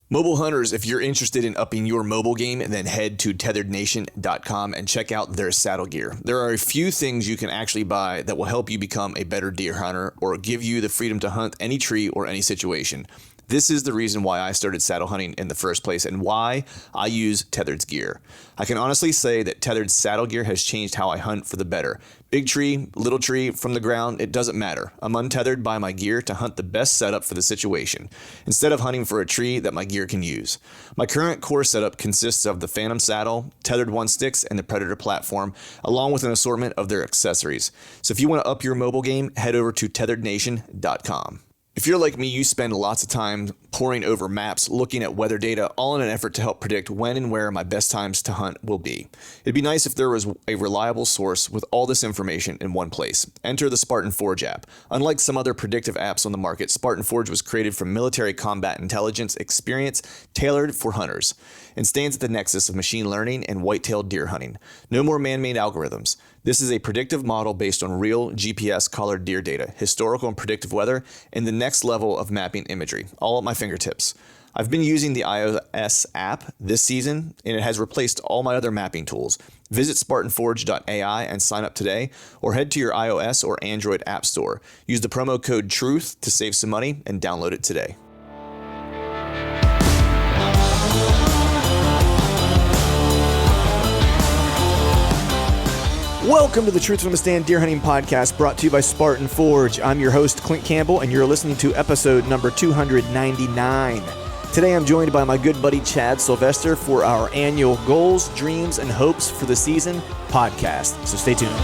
Mobile hunters, if you're interested in upping your mobile game, then head to tetherednation.com and check out their saddle gear. There are a few things you can actually buy that will help you become a better deer hunter or give you the freedom to hunt any tree or any situation. This is the reason why I started saddle hunting in the first place and why I use Tethered's gear. I can honestly say that Tethered's saddle gear has changed how I hunt for the better. Big tree, little tree, from the ground, it doesn't matter. I'm untethered by my gear to hunt the best setup for the situation, instead of hunting for a tree that my gear can use. My current core setup consists of the Phantom saddle, tethered one sticks, and the Predator platform, along with an assortment of their accessories. So if you want to up your mobile game, head over to tetherednation.com. If you're like me, you spend lots of time poring over maps, looking at weather data, all in an effort to help predict when and where my best times to hunt will be. It'd be nice if there was a reliable source with all this information in one place. Enter the Spartan Forge app. Unlike some other predictive apps on the market, Spartan Forge was created from military combat intelligence experience tailored for hunters, and stands at the nexus of machine learning and white-tailed deer hunting. No more man-made algorithms. This is a predictive model based on real GPS-collared deer data, historical and predictive weather, and the next level of mapping imagery, all at my fingertips. I've been using the iOS app this season, and it has replaced all my other mapping tools. Visit SpartanForge.ai and sign up today, or head to your iOS or Android app store. Use the promo code TRUTH to save some money and download it today. Welcome to the Truth from the Stand Deer Hunting Podcast, brought to you by Spartan Forge. I'm your host, Clint Campbell, and you're listening to episode number 299. Today I'm joined by my good buddy Chad Sylvester for our annual Goals, Dreams, and Hopes for the Season podcast. So stay tuned.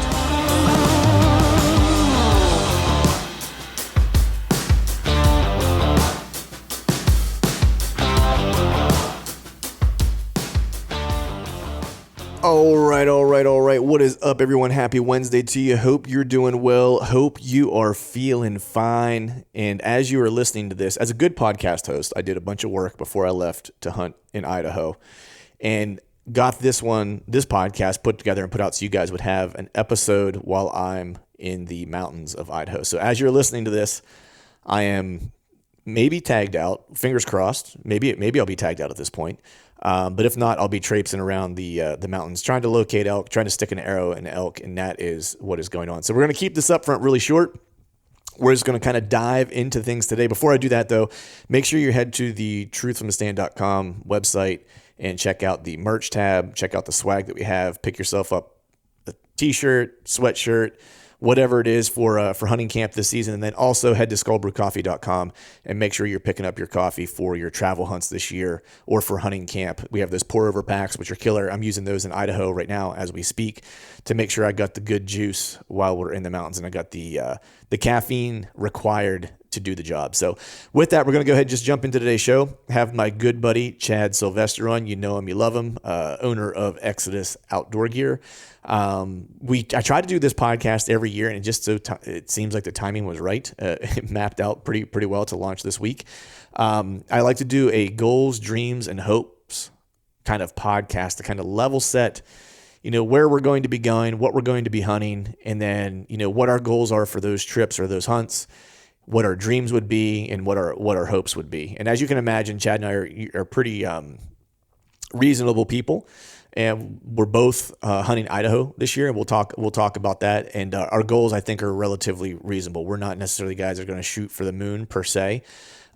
All right. What is up, everyone? Happy Wednesday to you. Hope you're doing well. Hope you are feeling fine. And as you are listening to this, as a good podcast host, I did a bunch of work before I left to hunt in Idaho and got this podcast put together and put out so you guys would have an episode while I'm in the mountains of Idaho. So as you're listening to this, I am maybe tagged out, fingers crossed. Maybe I'll be tagged out at this point. But if not, I'll be traipsing around the mountains, trying to locate elk, trying to stick an arrow in elk, and that is what is going on. So we're going to keep this up front really short. We're just going to kind of dive into things today. Before I do that, though, make sure you head to the truthfromthestand.com website and check out the merch tab, check out the swag that we have, pick yourself up a t-shirt, sweatshirt, whatever it is for hunting camp this season. And then also head to skullbrewcoffee.com and make sure you're picking up your coffee for your travel hunts this year or for hunting camp. We have those pour over packs, which are killer. I'm using those in Idaho right now as we speak to make sure I got the good juice while we're in the mountains, and I got the caffeine required to do the job. So with that, we're going to go ahead and just jump into today's show. Have my good buddy Chad Sylvester on. You know him, you love him, owner of Exodus Outdoor Gear. I try to do this podcast every year, and it seems like the timing was right. It mapped out pretty well to launch this week. I like to do a goals, dreams, and hopes kind of podcast to kind of level set, where we're going to be going, what we're going to be hunting, and then, what our goals are for those trips or those hunts, what our dreams would be, and what our hopes would be. And as you can imagine, Chad and I are pretty reasonable people. And we're both hunting Idaho this year, and we'll talk about that. And our goals, I think, are relatively reasonable. We're not necessarily guys that are going to shoot for the moon per se.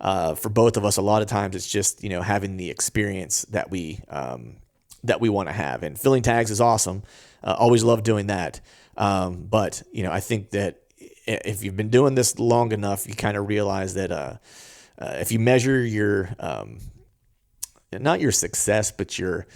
For both of us, a lot of times it's just having the experience that we want to have. And filling tags is awesome. Always love doing that. But I think that if you've been doing this long enough, you kind of realize that if you measure your not your success, but your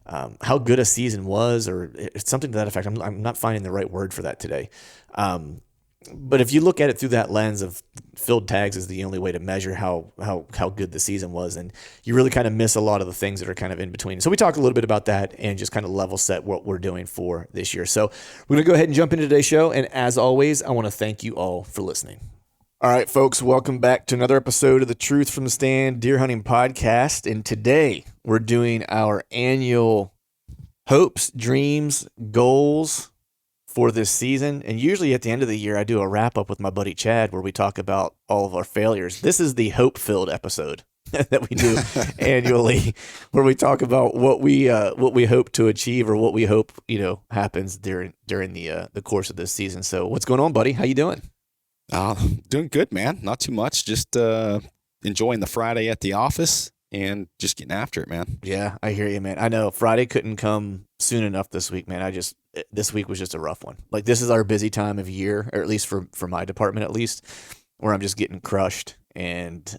how good a season was, or it's something to that effect. I'm not finding the right word for that today. But if you look at it through that lens of filled tags is the only way to measure how good the season was, and you really kind of miss a lot of the things that are kind of in between. So we talked a little bit about that and just kind of level set what we're doing for this year. So we're going to go ahead and jump into today's show. And as always, I want to thank you all for listening. All right, folks, welcome back to another episode of the Truth from the Stand Deer Hunting Podcast. And today we're doing our annual hopes, dreams, goals for this season. And usually at the end of the year, I do a wrap up with my buddy Chad where we talk about all of our failures. This is the hope-filled episode. that we do annually, where we talk about what we hope to achieve or what we hope happens during the course of this season. So what's going on, buddy? How you doing? Doing good, man. Not too much. Just enjoying the Friday at the office and just getting after it, man. Yeah, I hear you, man. I know Friday couldn't come soon enough this week, man. This week was just a rough one. Like, this is our busy time of year, or at least for my department, at least, where I'm just getting crushed. And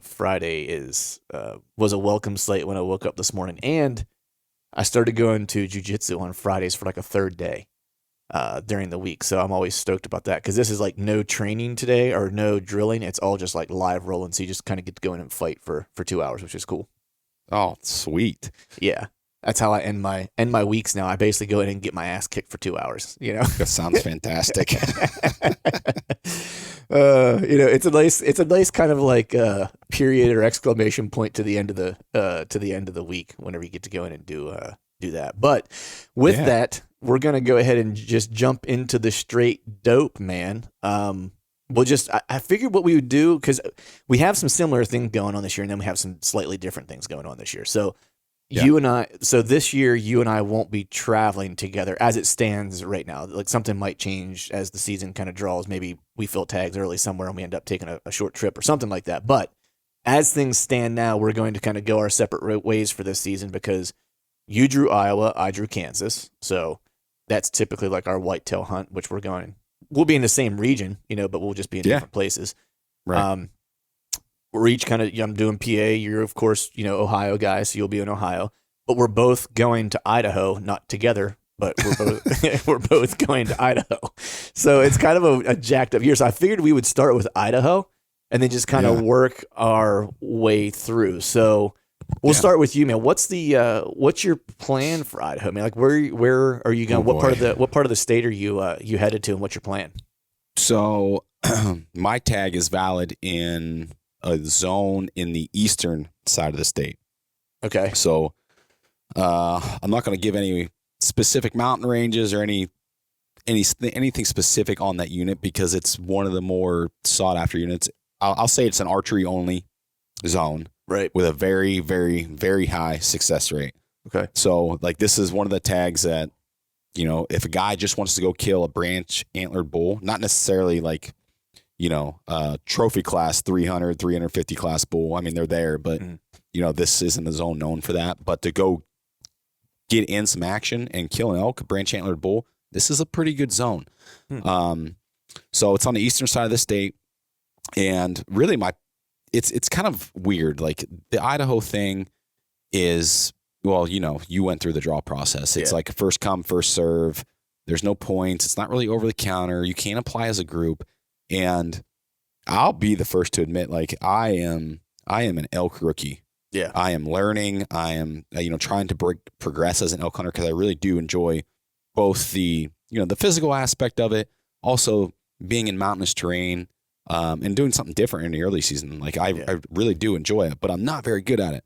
Friday was a welcome sight when I woke up this morning. And I started going to jiu-jitsu on Fridays for like a third day during the week. So I'm always stoked about that, because this is like no training today or no drilling. It's all just like live rolling. So you just kind of get to go in and fight for 2 hours, which is cool. Oh, sweet. Yeah. That's how I end my weeks now. I basically go in and get my ass kicked for 2 hours, That sounds fantastic. It's a nice kind of like period or exclamation point to the end of the week whenever you get to go in and do that. But with that, we're gonna go ahead and just jump into the straight dope, man. I figured what we would do, because we have some similar things going on this year, and then we have some slightly different things going on this year. So this year, you and I won't be traveling together as it stands right now. Like, something might change as the season kind of draws. Maybe we fill tags early somewhere and we end up taking a short trip or something like that. But as things stand now, we're going to kind of go our separate ways for this season, because you drew Iowa, I drew Kansas. So that's typically like our whitetail hunt, which we'll be in the same region, but we'll just be in different places. Right. We're each kind of, I'm doing PA. You're, of course, Ohio guy, so you'll be in Ohio. But we're both going to Idaho, not together, but we're both going to Idaho. So it's kind of a jacked up year. So I figured we would start with Idaho and then just kind of work our way through. So we'll start with you, man. What's your plan for Idaho, man? Like, where are you going? What part of the state are you headed to, and what's your plan? So my tag is valid in a zone in the eastern side of the state. Okay. So I'm not going to give any specific mountain ranges or anything specific on that unit, because it's one of the more sought after units. I'll say it's an archery only zone, right, with a very, very, very high success rate. Okay. So like, this is one of the tags that, if a guy just wants to go kill a branch antlered bull, not necessarily like, trophy class 300, 350 class bull. I mean, they're there, but this isn't a zone known for that. But to go get in some action and kill an elk, a branch antlered bull, this is a pretty good zone. So it's on the eastern side of the state, and really it's kind of weird. Like, the Idaho thing is, well, you went through the draw process. It's like a first come, first serve. There's no points. It's not really over the counter. You can't apply as a group. And I'll be the first to admit, like, I am an elk rookie. Yeah. I am learning. I am, trying to progress as an elk hunter, because I really do enjoy both the physical aspect of it, also being in mountainous terrain, and doing something different in the early season. Like, I really do enjoy it, but I'm not very good at it.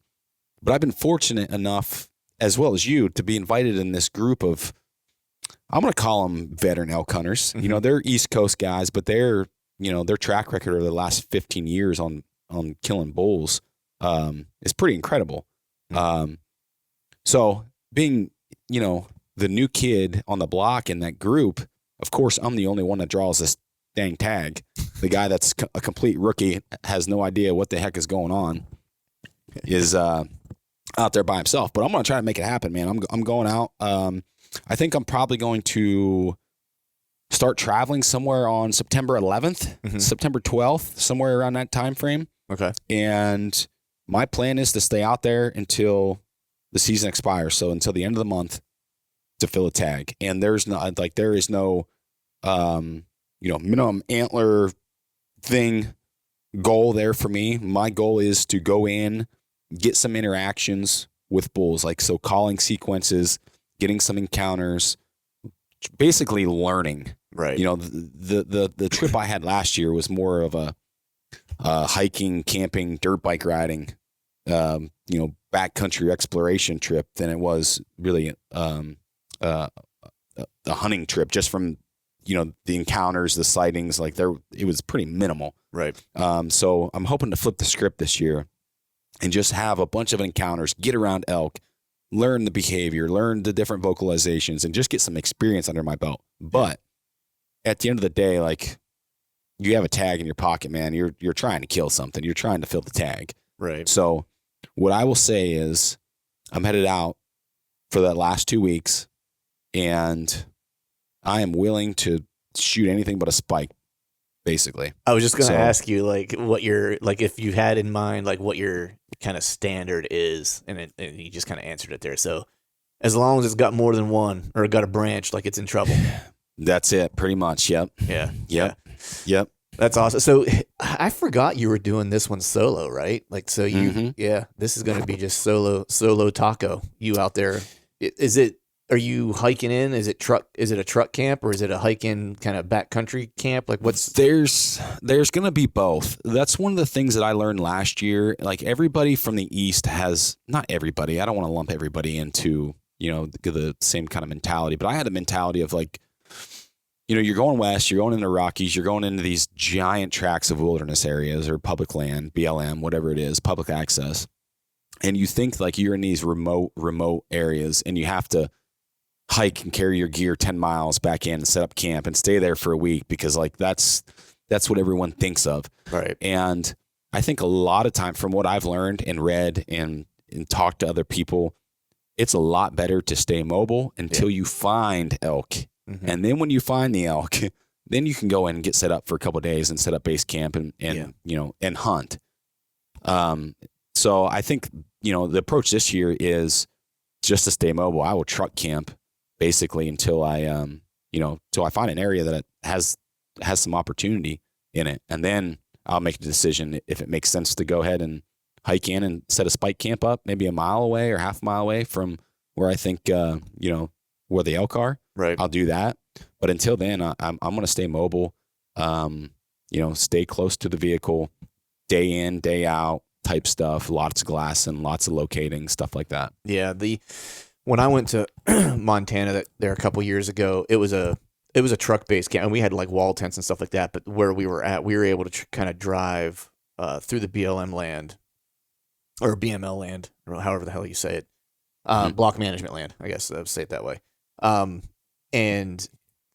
But I've been fortunate enough, as well as you, to be invited in this group of, I'm going to call them veteran elk hunters. Mm-hmm. They're East Coast guys, but their track record over the last 15 years on killing bulls is pretty incredible. Mm-hmm. So being, the new kid on the block in that group, of course, I'm the only one that draws this dang tag. The guy that's a complete rookie, has no idea what the heck is going on, is out there by himself. But I'm going to try to make it happen, man. I'm going out. I think I'm probably going to start traveling somewhere on September 11th, September 12th, somewhere around that time frame. Okay. And my plan is to stay out there until the season expires, so until the end of the month, to fill a tag. And there is no minimum antler thing goal there for me. My goal is to go in, get some interactions with bulls, like, so calling sequences, getting some encounters, basically learning. Right. The trip I had last year was more of a hiking, camping, dirt bike riding, backcountry exploration trip than it was really a hunting trip, just from the encounters, the sightings. Like, it was pretty minimal. Right. So I'm hoping to flip the script this year and just have a bunch of encounters, get around elk, learn the behavior, learn the different vocalizations, and just get some experience under my belt. But at the end of the day, like, you have a tag in your pocket, man. You're trying to kill something. You're trying to fill the tag. Right. So what I will say is I'm headed out for that last 2 weeks, and I am willing to shoot anything but a spike, basically. I was just going to ask you, like, what your, like, if you had in mind, like, what your kind of standard is, and you just kind of answered it there. So as long as it's got more than one or got a branch, like, it's in trouble. That's it, pretty much. Yep. Yeah. Yep. That's awesome. So I forgot you were doing this one solo, right? Like, so you, this is going to be just solo taco. You out there. Are you hiking in? Is it a truck camp, or is it a hiking kind of backcountry camp? Like, there's going to be both. That's one of the things that I learned last year. Like, everybody from the East has, not everybody, I don't want to lump everybody into, the same kind of mentality, but I had a mentality of like, you're going west, you're going into Rockies, you're going into these giant tracts of wilderness areas or public land, BLM, whatever it is, public access. And you think like you're in these remote areas, and you have to hike and carry your gear 10 miles back in and set up camp and stay there for a week, because like that's what everyone thinks of. Right. And I think a lot of time, from what I've learned and read and talked to other people, it's a lot better to stay mobile until you find elk. Mm-hmm. And then when you find the elk, then you can go in and get set up for a couple of days and set up base camp and and hunt. So I think, the approach this year is just to stay mobile. I will truck camp basically until I find an area that has some opportunity in it. And then I'll make a decision if it makes sense to go ahead and hike in and set a spike camp up, maybe a mile away or half a mile away from where I think, where the elk are. Right. I'll do that. But until then, I'm going to stay mobile, stay close to the vehicle, day in, day out type stuff, lots of glassing, lots of locating, stuff like that. Yeah. When I went to Montana there a couple years ago, it was a truck based camp, and we had like wall tents and stuff like that. But where we were at, we were able to kind of drive through the BLM land or BML land, or however the hell you say it, block management land, I guess I would say it that way. And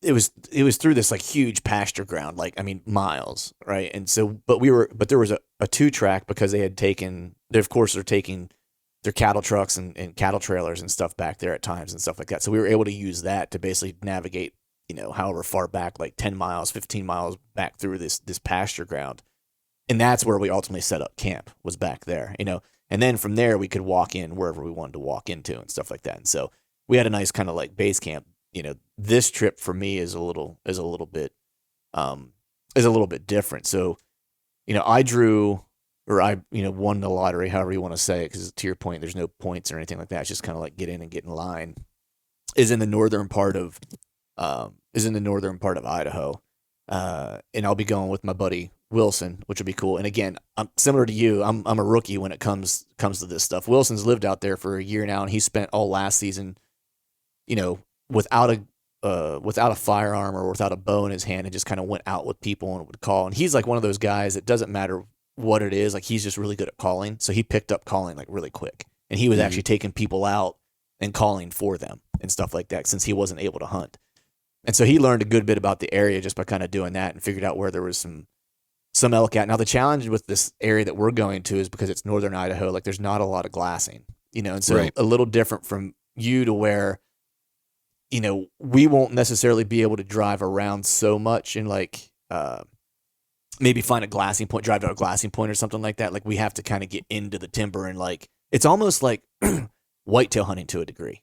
it was through this like huge pasture ground, like, I mean, miles. Right. And so, but there was a 2-track, because they're taking their cattle trucks and cattle trailers and stuff back there at times and stuff like that. So we were able to use that to basically navigate, however far back, like 10 miles, 15 miles back through this pasture ground. And that's where we ultimately set up camp, was back there, and then from there we could walk in wherever we wanted to walk into and stuff like that. And so we had a nice kind of like base camp. This trip for me is a little bit different. So, I drew, or I won the lottery, however you want to say it, because to your point, there's no points or anything like that. It's just kind of like get in and get in line. Is in the northern part of Idaho, and I'll be going with my buddy Wilson, which would be cool. And again, I'm similar to you. I'm a rookie when it comes to this stuff. Wilson's lived out there for a year now, and he spent all last season, without a firearm or without a bow in his hand, and just kind of went out with people and would call. And he's like one of those guys, it doesn't matter what it is, like he's just really good at calling. So he picked up calling like really quick, and he was actually taking people out and calling for them and stuff like that, since he wasn't able to hunt. And so he learned a good bit about the area just by kind of doing that, and figured out where there was some elk at. Now the challenge with this area that we're going to is because it's northern Idaho, like there's not a lot of glassing, and so right. A little different from you, to where we won't necessarily be able to drive around so much and like maybe find a glassing point, drive to a glassing point or something like that. Like we have to kind of get into the timber, and like it's almost like whitetail hunting to a degree.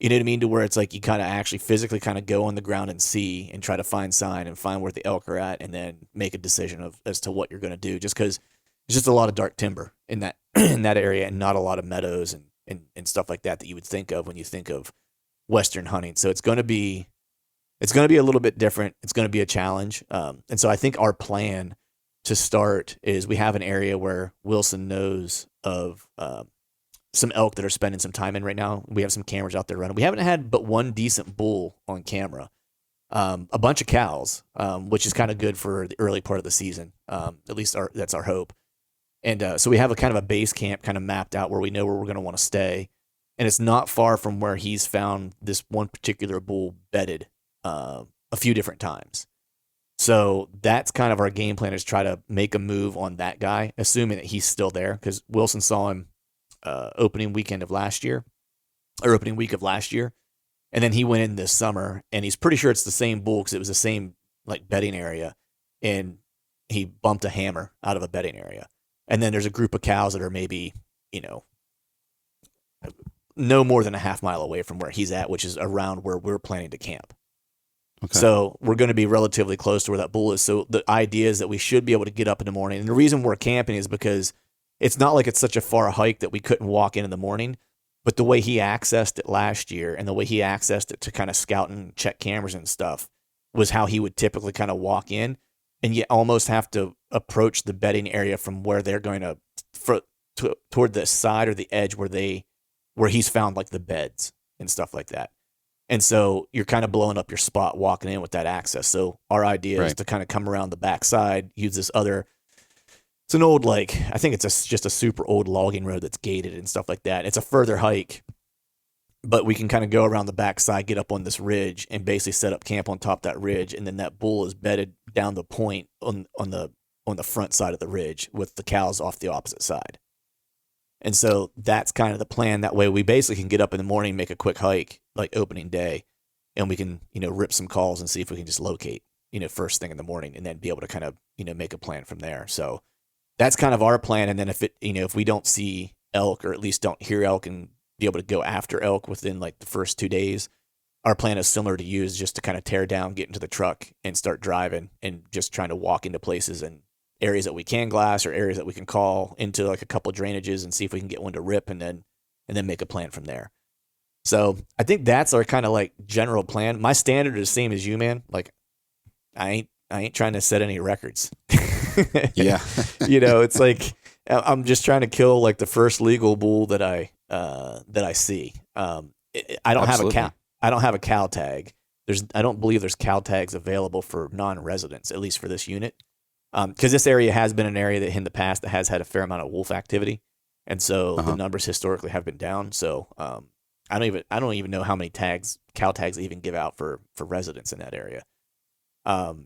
You know what I mean? To where it's like you kind of actually physically kind of go on the ground and see and try to find sign and find where the elk are at, and then make a decision as to what you're going to do. Just because there's just a lot of dark timber in that area, and not a lot of meadows and stuff like that you would think of when you think of Western hunting. So it's going to be a little bit different. It's going to be a challenge. And so I think our plan to start is we have an area where Wilson knows of some elk that are spending some time in right now. We have some cameras out there running. We haven't had but one decent bull on camera. A bunch of cows, which is kind of good for the early part of the season. At least that's our hope. And so we have a kind of a base camp kind of mapped out where we know where we're going to want to stay. And it's not far from where he's found this one particular bull bedded a few different times. So that's kind of our game plan, is try to make a move on that guy, assuming that he's still there, because Wilson saw him opening week of last year. And then he went in this summer, and he's pretty sure it's the same bull because it was the same like bedding area. And he bumped a hammer out of a bedding area. And then there's a group of cows that are maybe, no more than a half mile away from where he's at, which is around where we're planning to camp. Okay. So we're going to be relatively close to where that bull is. So the idea is that we should be able to get up in the morning. And the reason we're camping is because it's not like it's such a far hike that we couldn't walk in the morning. But the way he accessed it last year and the way he accessed it to kind of scout and check cameras and stuff was how he would typically kind of walk in, and you almost have to approach the bedding area from where they're going to toward the side or the edge where he's found like the beds and stuff like that. And so you're kind of blowing up your spot walking in with that access. So our idea is to kind of come around the backside, use this other, it's an old, I think it's just a super old logging road that's gated and stuff like that. It's a further hike, but we can kind of go around the backside, get up on this ridge, and basically set up camp on top of that ridge. And then that bull is bedded down the point on the front side of the ridge with the cows off the opposite side. And so that's kind of the plan. That way we basically can get up in the morning, make a quick hike, like opening day, and we can, rip some calls and see if we can just locate, first thing in the morning, and then be able to kind of, make a plan from there. So that's kind of our plan. And then if we don't see elk, or at least don't hear elk and be able to go after elk within like the first 2 days, our plan is similar to you, is just to kind of tear down, get into the truck and start driving and just trying to walk into places and areas that we can glass or areas that we can call into like a couple of drainages and see if we can get one to rip, and then make a plan from there. So I think that's our kind of like general plan. My standard is the same as you, man. Like I ain't trying to set any records. Yeah. It's like I'm just trying to kill like the first legal bull that I see. I don't have a cow. I don't have a cow tag. I don't believe there's cow tags available for non-residents, at least for this unit. Because this area has been an area that in the past that has had a fair amount of wolf activity, and so the numbers historically have been down. So I don't even know how many cow tags they even give out for residents in that area. And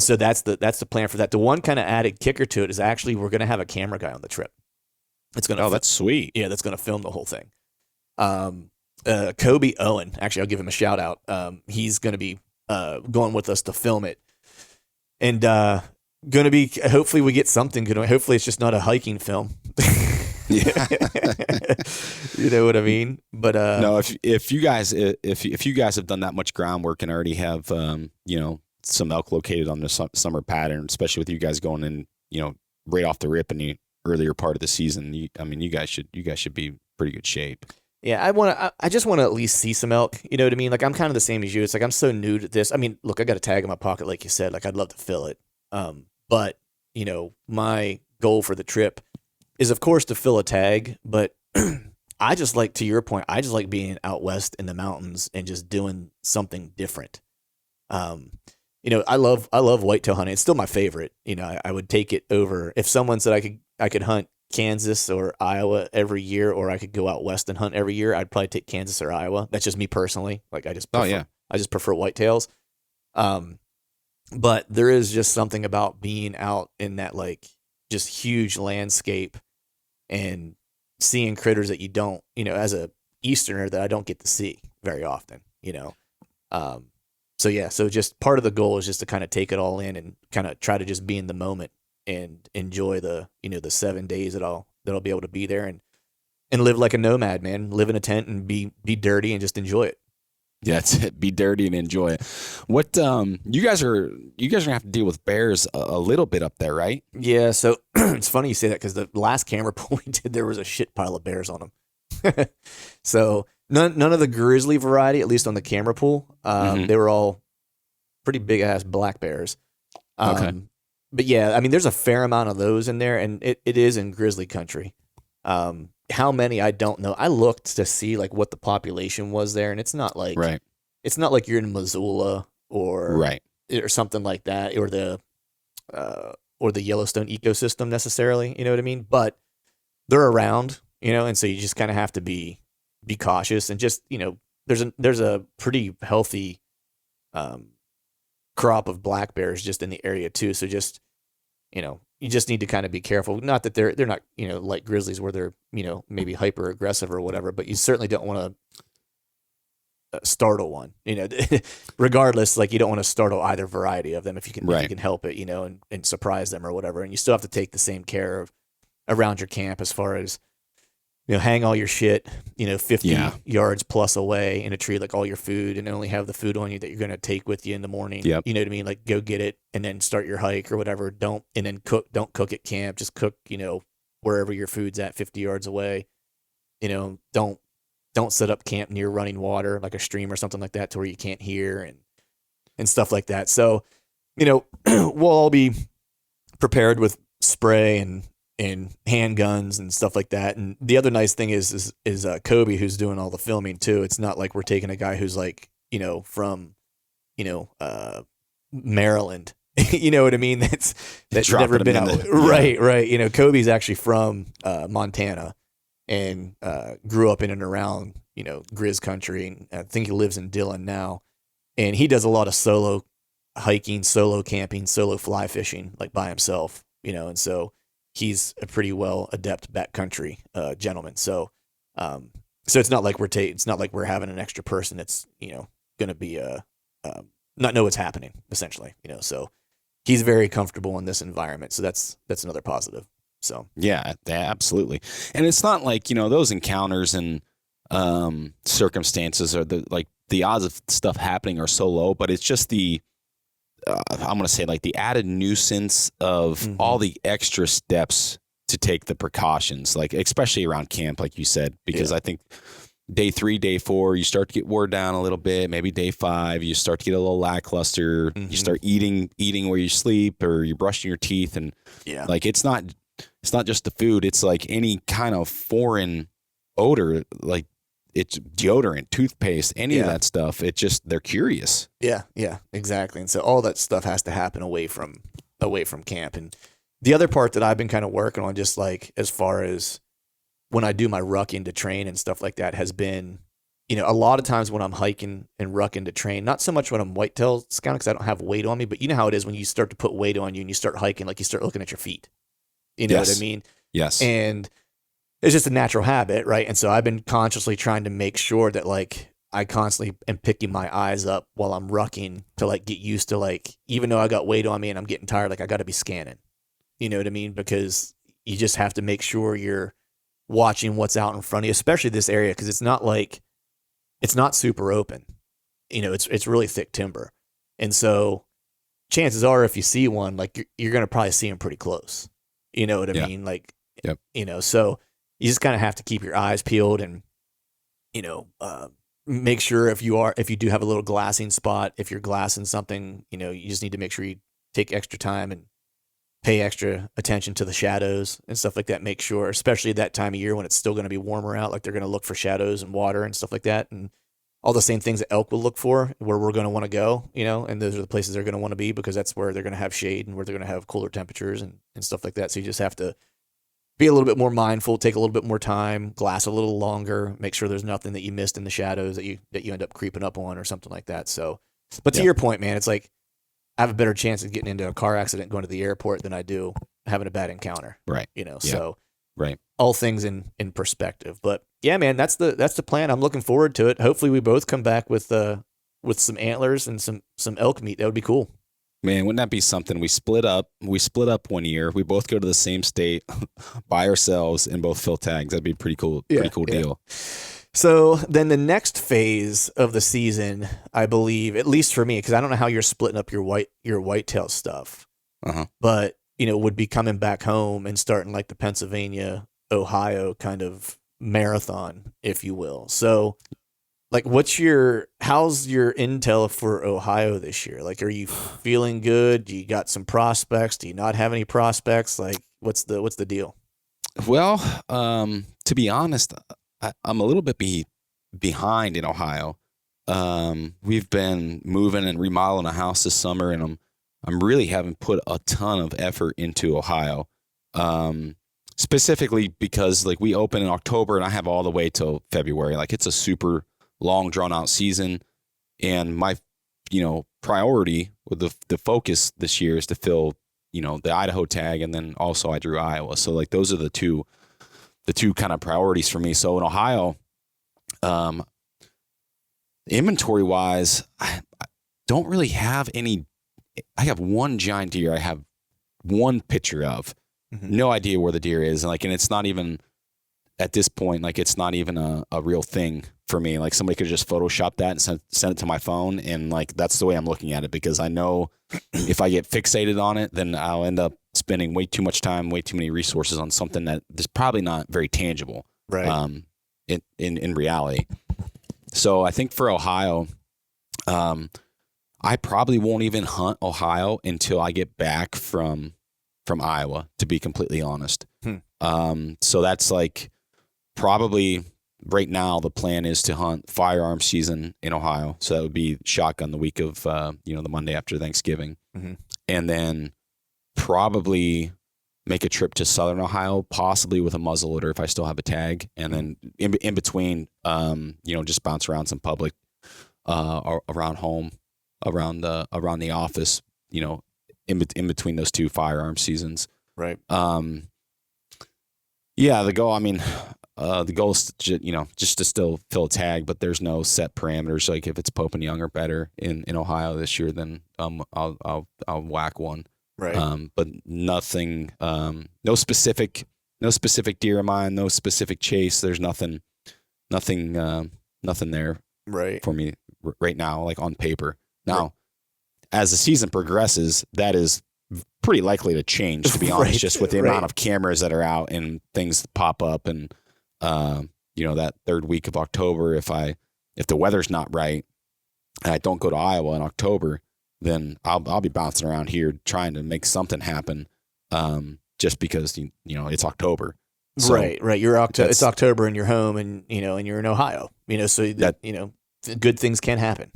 so that's the plan for that. The one kind of added kicker to it is actually we're going to have a camera guy on the trip. It's going to that's sweet. Yeah, that's going to film the whole thing. Kobe Owen, actually, I'll give him a shout out. He's going to be going with us to film it, and going to be, hopefully we get something good. Hopefully it's just not a hiking film. Yeah. You know what I mean? But no, if you guys have done that much groundwork and already have some elk located on the summer pattern, especially with you guys going in, right off the rip in the earlier part of the season, you guys should be in pretty good shape. Yeah, I just want to at least see some elk. You know what I mean? Like I'm kind of the same as you. It's like I'm so new to this. I mean, look, I got a tag in my pocket, like you said. Like I'd love to fill it. But my goal for the trip is, of course, to fill a tag. But I just like, to your point, I just like being out west in the mountains and just doing something different. I love whitetail hunting. It's still my favorite. I would take it over if someone said I could hunt Kansas or Iowa every year, or I could go out west and hunt every year. I'd probably take Kansas or Iowa. That's just me personally. Like I just prefer whitetails. But there is just something about being out in that like just huge landscape and seeing critters that you don't, as a Easterner, that I don't get to see very often, So just part of the goal is just to kind of take it all in and kind of try to just be in the moment and enjoy the 7 days that I'll be able to be there and live like a nomad, man. Live in a tent and be dirty and just enjoy it. Yeah, that's it. Be dirty and enjoy it. What you guys are gonna have to deal with bears a little bit up there, right? Yeah. So it's funny you say that because the last camera pull we did, there was a shit pile of bears on them. So none of the grizzly variety, at least on the camera pool, they were all pretty big ass black bears. Okay. But yeah, there's a fair amount of those in there, and it is in grizzly country. How many, I don't know. I looked to see like what the population was there, and it's not like it's not like you're in Missoula or something like that, or the or the Yellowstone ecosystem necessarily, you know what I mean? But they're around, and so you just kind of have to be cautious and just, there's a pretty healthy crop of black bears just in the area too. So just, you just need to kind of be careful. Not that they're not, like grizzlies where they're, maybe hyper aggressive or whatever, but you certainly don't want to startle one, regardless, like you don't want to startle either variety of them if you can, if you can help it, and surprise them or whatever. And you still have to take the same care of around your camp as far as, hang all your shit, 50 yards plus away in a tree, like all your food, and only have the food on you that you're going to take with you in the morning. Yep. You know what I mean? Like go get it and then start your hike or whatever. Don't cook at camp. Just cook, wherever your food's at 50 yards away. Don't set up camp near running water, like a stream or something like that, to where you can't hear and stuff like that. So, we'll all be prepared with spray and handguns and stuff like that. And the other nice thing is Kobe, who's doing all the filming too. It's not like we're taking a guy who's like, from, Maryland, you know what I mean? That's never been out. Right. Kobe's actually from, Montana and, grew up in and around, Grizz country. And I think he lives in Dillon now, and he does a lot of solo hiking, solo camping, solo fly fishing, like by himself, and so he's a pretty well adept backcountry gentleman. So, so it's not like it's not like we're having an extra person that's going to be not know what's happening essentially. So he's very comfortable in this environment. So that's another positive. So yeah, absolutely. And it's not like those encounters and circumstances are the odds of stuff happening are so low, but it's just I'm going to say like the added nuisance of all the extra steps to take the precautions, like especially around camp, like you said, because I think day 3, day 4, you start to get wore down a little bit. Maybe day 5, you start to get a little lackluster. You start eating where you sleep, or you're brushing your teeth. And like, it's not just the food. It's like any kind of foreign odor, like it's deodorant, toothpaste, any of that stuff. It just, they're curious. Yeah, exactly. And so all that stuff has to happen away from camp. And the other part that I've been kind of working on, just like as far as when I do my rucking to train and stuff like that, has been, a lot of times when I'm hiking and rucking to train, not so much when I'm whitetail scouting because I don't have weight on me, but you know how it is when you start to put weight on you and you start hiking, like you start looking at your feet. You know what I mean? Yes. And it's just a natural habit, right? And so I've been consciously trying to make sure that like I constantly am picking my eyes up while I'm rucking to like get used to, like, even though I got weight on me and I'm getting tired, like I got to be scanning. You know what I mean? Because you just have to make sure you're watching what's out in front of you, especially this area, because it's not super open. It's really thick timber. And so chances are if you see one, like you're going to probably see them pretty close. You know what I mean? Like, so you just kind of have to keep your eyes peeled and, make sure if you do have a little glassing spot, if you're glassing something, you just need to make sure you take extra time and pay extra attention to the shadows and stuff like that. Make sure, especially that time of year when it's still going to be warmer out, like they're going to look for shadows and water and stuff like that. And all the same things that elk will look for, where we're going to want to go, and those are the places they're going to want to be, because that's where they're going to have shade and where they're going to have cooler temperatures and stuff like that. So you just have to be a little bit more mindful, take a little bit more time, glass a little longer, make sure there's nothing that you missed in the shadows that you end up creeping up on or something like that. So, but to your point, man, it's like I have a better chance of getting into a car accident going to the airport than I do having a bad encounter. Right. So right. All things in perspective. But yeah, man, that's the plan. I'm looking forward to it. Hopefully we both come back with some antlers and some elk meat. That would be cool. Man, wouldn't that be something? We split up one year. We both go to the same state by ourselves and both fill tags. That'd be pretty cool. Pretty cool deal. So then the next phase of the season, I believe, at least for me, because I don't know how you're splitting up your whitetail stuff, but would be coming back home and starting like the Pennsylvania, Ohio kind of marathon, if you will. So like, how's your intel for Ohio this year? Like, are you feeling good? Do you got some prospects? Do you not have any prospects? Like, what's the deal? Well, to be honest, I'm a little bit behind in Ohio. We've been moving and remodeling a house this summer, and I'm really haven't put a ton of effort into Ohio. Specifically because like we open in October and I have all the way till February. Like it's a super long drawn out season. And my, priority with the focus this year is to fill, the Idaho tag. And then also I drew Iowa. So like those are the two kind of priorities for me. So in Ohio, inventory wise, I don't really have any. I have one giant deer I have one picture of. No idea where the deer is. And it's not even at this point, like it's not even a real thing for me. Like somebody could just Photoshop that and send it to my phone. And like, that's the way I'm looking at it, because I know if I get fixated on it, then I'll end up spending way too much time, way too many resources on something that is probably not very tangible. Right. In reality. So I think for Ohio, I probably won't even hunt Ohio until I get back from Iowa, to be completely honest. So that's like probably right now the plan is to hunt firearm season in Ohio. So that would be shotgun the week of, the Monday after Thanksgiving. And then probably make a trip to Southern Ohio, possibly with a muzzleloader if I still have a tag. And then in between, just bounce around some public, around home, around the office, in between those two firearm seasons. Right. Yeah, the goal is to, just to still fill a tag, but there's no set parameters. Like if it's Pope and Young or better in Ohio this year, then I'll whack one. Right. But nothing, no specific deer in mind, no specific chase. There's nothing there Right. for me right now, like on paper. Now, as the season progresses, that is pretty likely to change, to be honest, Right. just with the amount of cameras that are out and things that pop up. And, that third week of October, if the weather's not right and I don't go to Iowa in October, then I'll be bouncing around here trying to make something happen. Just because, it's October. So right. It's October and you're home and you're in Ohio, so that, good things can happen.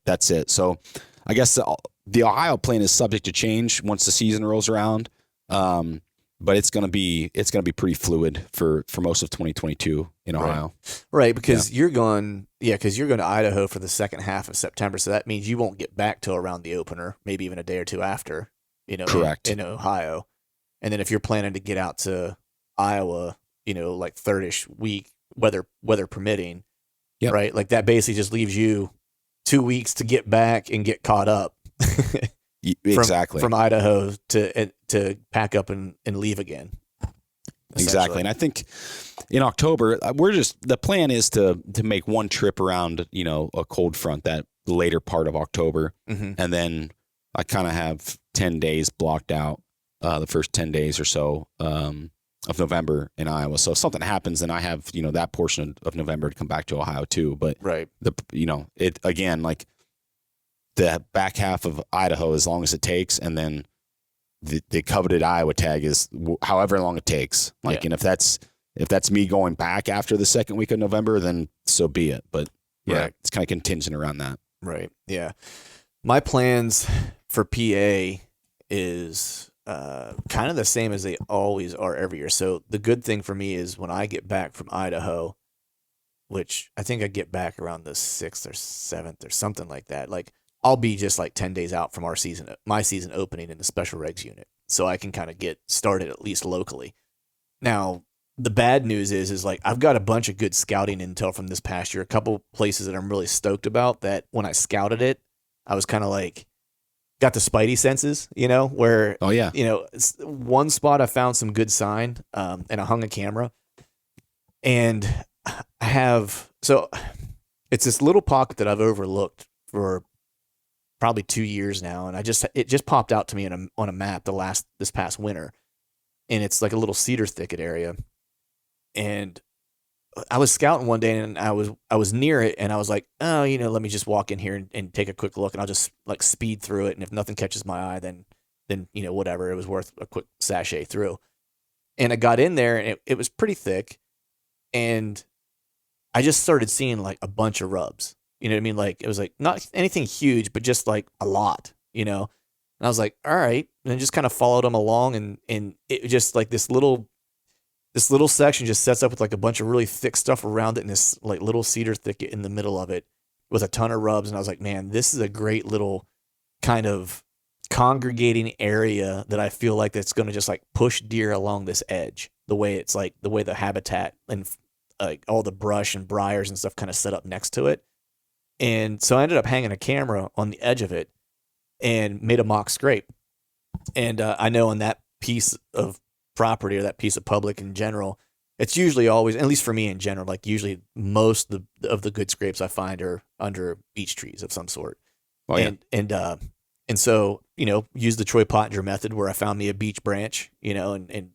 That's it. So I guess the Ohio plan is subject to change once the season rolls around. But it's going to be pretty fluid for most of 2022 in Ohio. Right. Because you're going to Idaho for the second half of September. So that means you won't get back till around the opener, maybe even a day or two after, Correct. In Ohio. And then if you're planning to get out to Iowa, like third-ish week, weather permitting, Yep. right? Like that basically just leaves you 2 weeks to get back and get caught up. Exactly. From Idaho to pack up and leave again. Exactly. And I think in October, the plan is to make one trip around, a cold front that later part of October. And then I kind of have 10 days blocked out, the first 10 days or so, of November in Iowa. So if something happens, then I have, that portion of November to come back to Ohio too. But right. It again, like the back half of Idaho, as long as it takes. And then the coveted Iowa tag is however long it takes. Like, and if that's me going back after the second week of November, then so be it. But yeah, right. It's kind of contingent around that. Right. Yeah. My plans for PA is kind of the same as they always are every year. So the good thing for me is when I get back from Idaho, which I think I get back around the 6th or 7th or something like that. Like I'll be just like 10 days out from my season opening in the special regs unit. So I can kind of get started at least locally. Now, the bad news is like I've got a bunch of good scouting intel from this past year. A couple places that I'm really stoked about that when I scouted it, I was kind of like, got the spidey senses, where, oh yeah, one spot I found some good sign, and I hung a camera, and so it's this little pocket that I've overlooked for probably 2 years now. And it just popped out to me on a map this past winter, and it's like a little cedar thicket area. And I was scouting one day and I was near it and I was like, oh, let me just walk in here and take a quick look and I'll just like speed through it. And if nothing catches my eye, then, whatever, it was worth a quick sachet through. And I got in there and it was pretty thick. And I just started seeing like a bunch of rubs, you know what I mean? Like it was like not anything huge, but just like a lot, And I was like, all right. And I just kind of followed them along, and it just like this little section just sets up with like a bunch of really thick stuff around it, and this like little cedar thicket in the middle of it with a ton of rubs. And I was like, man, this is a great little kind of congregating area that I feel like that's going to just like push deer along this edge. The way the habitat and like all the brush and briars and stuff kind of set up next to it. And so I ended up hanging a camera on the edge of it and made a mock scrape. And I know on that piece of property or that piece of public in general, it's usually always, at least for me in general, like usually most of the good scrapes I find are under beech trees of some sort. Oh, yeah. And so, use the Troy Pottinger method where I found me a beech branch, and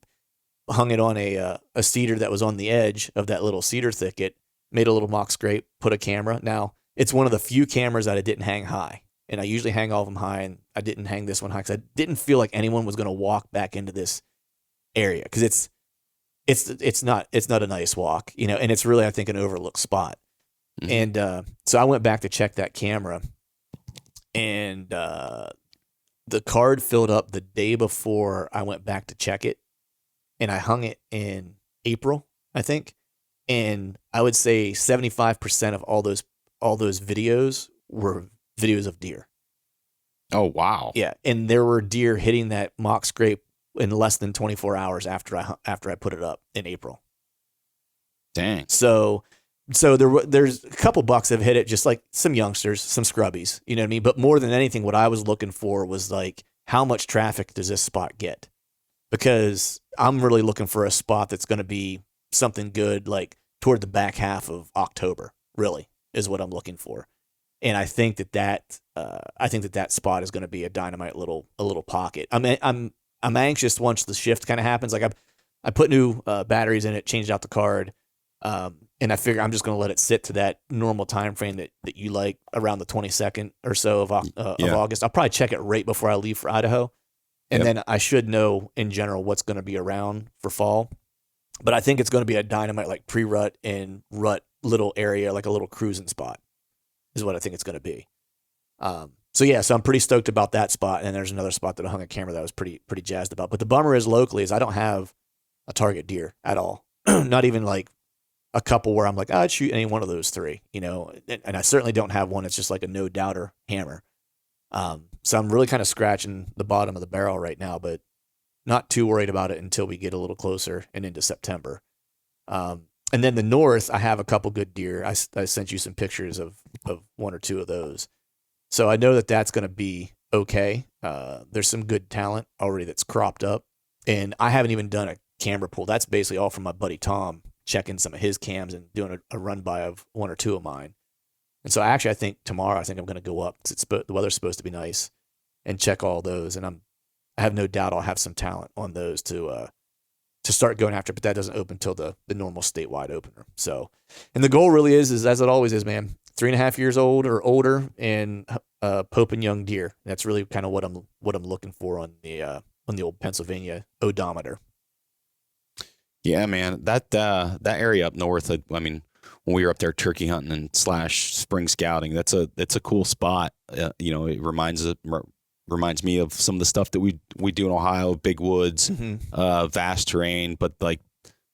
hung it on a cedar that was on the edge of that little cedar thicket, made a little mock scrape, put a camera. Now, it's one of the few cameras that I didn't hang high. And I usually hang all of them high, and I didn't hang this one high because I didn't feel like anyone was going to walk back into this area because it's not a nice walk, and it's really, I think, an overlooked spot. Mm-hmm. And so I went back to check that camera, and the card filled up the day before I went back to check it, and I hung it in April, I think, and I would say 75% of all those videos were videos of deer. Oh, wow. Yeah, and there were deer hitting that mock scrape in less than 24 hours after I put it up in April. Dang. So there's a couple bucks that have hit it, just like some youngsters, some scrubbies, you know what I mean? But more than anything, what I was looking for was like, how much traffic does this spot get? Because I'm really looking for a spot that's going to be something good, like toward the back half of October, really, is what I'm looking for. And I think that spot is going to be a dynamite little pocket. I'm anxious once the shift kind of happens. Like I put new batteries in it, changed out the card, and I figure I'm just going to let it sit to that normal time frame that you like, around the 22nd or so of August. I'll probably check it right before I leave for Idaho, and then I should know in general what's going to be around for fall. But I think it's going to be a dynamite like pre-rut and rut little area, like a little cruising spot, is what I think it's going to be. So I'm pretty stoked about that spot. And there's another spot that I hung a camera that I was pretty jazzed about. But the bummer is locally is I don't have a target deer at all. Not even like a couple where I'm like, I'd shoot any one of those three, and I certainly don't have one that's just like a no doubter hammer. So I'm really kind of scratching the bottom of the barrel right now, but not too worried about it until we get a little closer and into September. And then the north, I have a couple good deer. I sent you some pictures of one or two of those. So I know that that's going to be okay. There's some good talent already that's cropped up. And I haven't even done a camera pull. That's basically all from my buddy Tom, checking some of his cams and doing a run by of one or two of mine. And so I think tomorrow, I'm going to go up because the weather's supposed to be nice, and check all those. And I have no doubt I'll have some talent on those to start going after, but that doesn't open until the normal statewide opener. So, and the goal really is as it always is, man, 3.5 years old or older, and Pope and young deer. That's really kind of what I'm looking for on the old Pennsylvania odometer. Yeah, man, that area up north. I mean, when we were up there turkey hunting and / spring scouting, that's a cool spot. It reminds me of some of the stuff that we do in Ohio, big woods, vast terrain, but like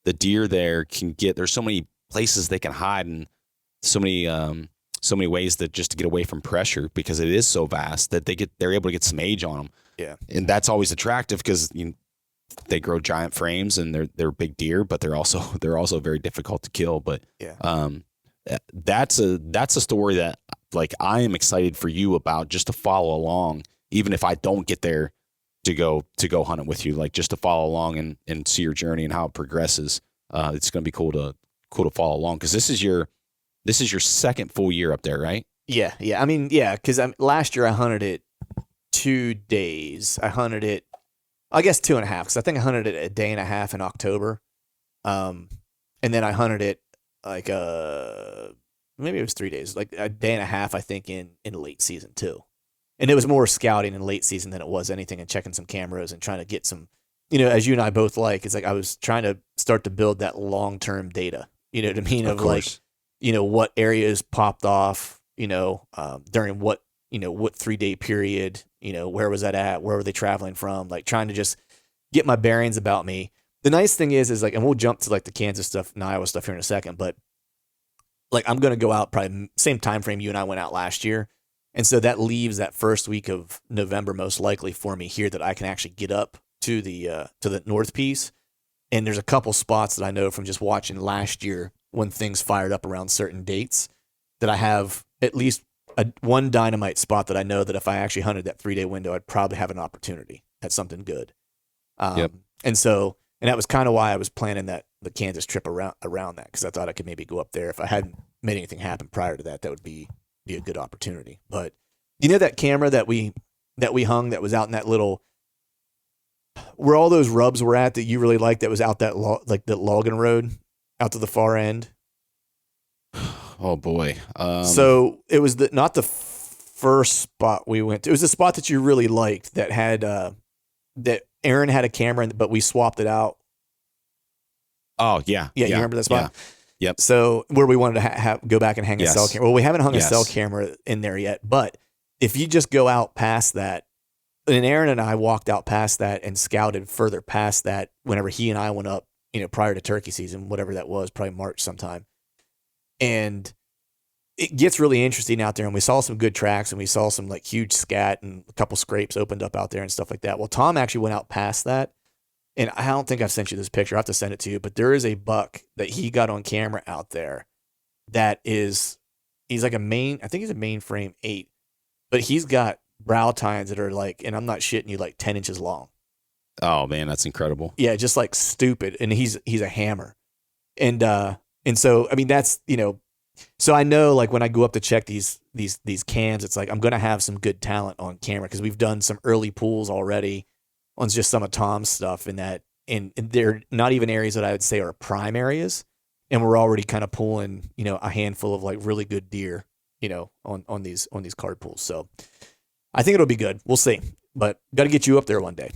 the deer there there's so many places they can hide, and so many ways that just to get away from pressure, because it is so vast that they're able to get some age on them. Yeah. And that's always attractive because they grow giant frames and they're big deer, but they're also very difficult to kill. But that's a story that like I am excited for you about, just to follow along, even if I don't get there to go hunt it with you, like just to follow along and see your journey and how it progresses. It's going to be cool to follow along, because this is your second full year up there, right? Yeah. I mean, yeah, because last year I hunted it 2 days. I hunted it, I guess 2.5, because I think I hunted it a day and a half in October. And then I hunted it like maybe it was 3 days, like a day and a half, I think, in late season too. And it was more scouting in late season than it was anything, and checking some cameras and trying to get some, as you and I both like, it's like I was trying to start to build that long-term data, you know what I mean? Of like, what areas popped off, during what what 3-day period, where was that at? Where were they traveling from? Like trying to just get my bearings about me. The nice thing is like, and we'll jump to like the Kansas stuff and Iowa stuff here in a second, but like I'm going to go out probably same time frame you and I went out last year. And so that leaves that first week of November most likely for me here that I can actually get up to the North piece. And there's a couple spots that I know from just watching last year when things fired up around certain dates that I have at least one dynamite spot that I know that if I actually hunted that 3-day window, I'd probably have an opportunity at something good. Yep. And that was kind of why I was planning the Kansas trip around that, because I thought I could maybe go up there if I hadn't made anything happen prior to that. That would be a good opportunity. But that camera that we hung that was out in that little where all those rubs were at that you really liked, that was out that like the logging road out to the far end. Oh boy. So it was not the first spot we went to. It was the spot that you really liked that had that Aaron had a camera, but we swapped it out. Oh yeah. Yeah. You remember that spot? Yeah. Yep. So where we wanted to go back and hang a cell camera. Well, we haven't hung a cell camera in there yet, but if you just go out past that, and Aaron and I walked out past that and scouted further past that whenever he and I went up, prior to turkey season, whatever that was, probably March sometime. And it gets really interesting out there. And we saw some good tracks and we saw some like huge scat and a couple scrapes opened up out there and stuff like that. Well, Tom actually went out past that. And I don't think I've sent you this picture. I have to send it to you, but there is a buck that he got on camera out there he's like I think he's a mainframe 8, but he's got brow tines that are like, and I'm not shitting you, like 10 inches long. Oh man, that's incredible. Yeah. Just like stupid. And he's a hammer. And so, I mean, that's, so I know like when I go up to check these cams, it's like, I'm going to have some good talent on camera, because we've done some early pulls already on just some of Tom's stuff in that, and they're not even areas that I would say are prime areas. And we're already kind of pulling, a handful of like really good deer, on these card pulls. So I think it'll be good. We'll see, but got to get you up there one day.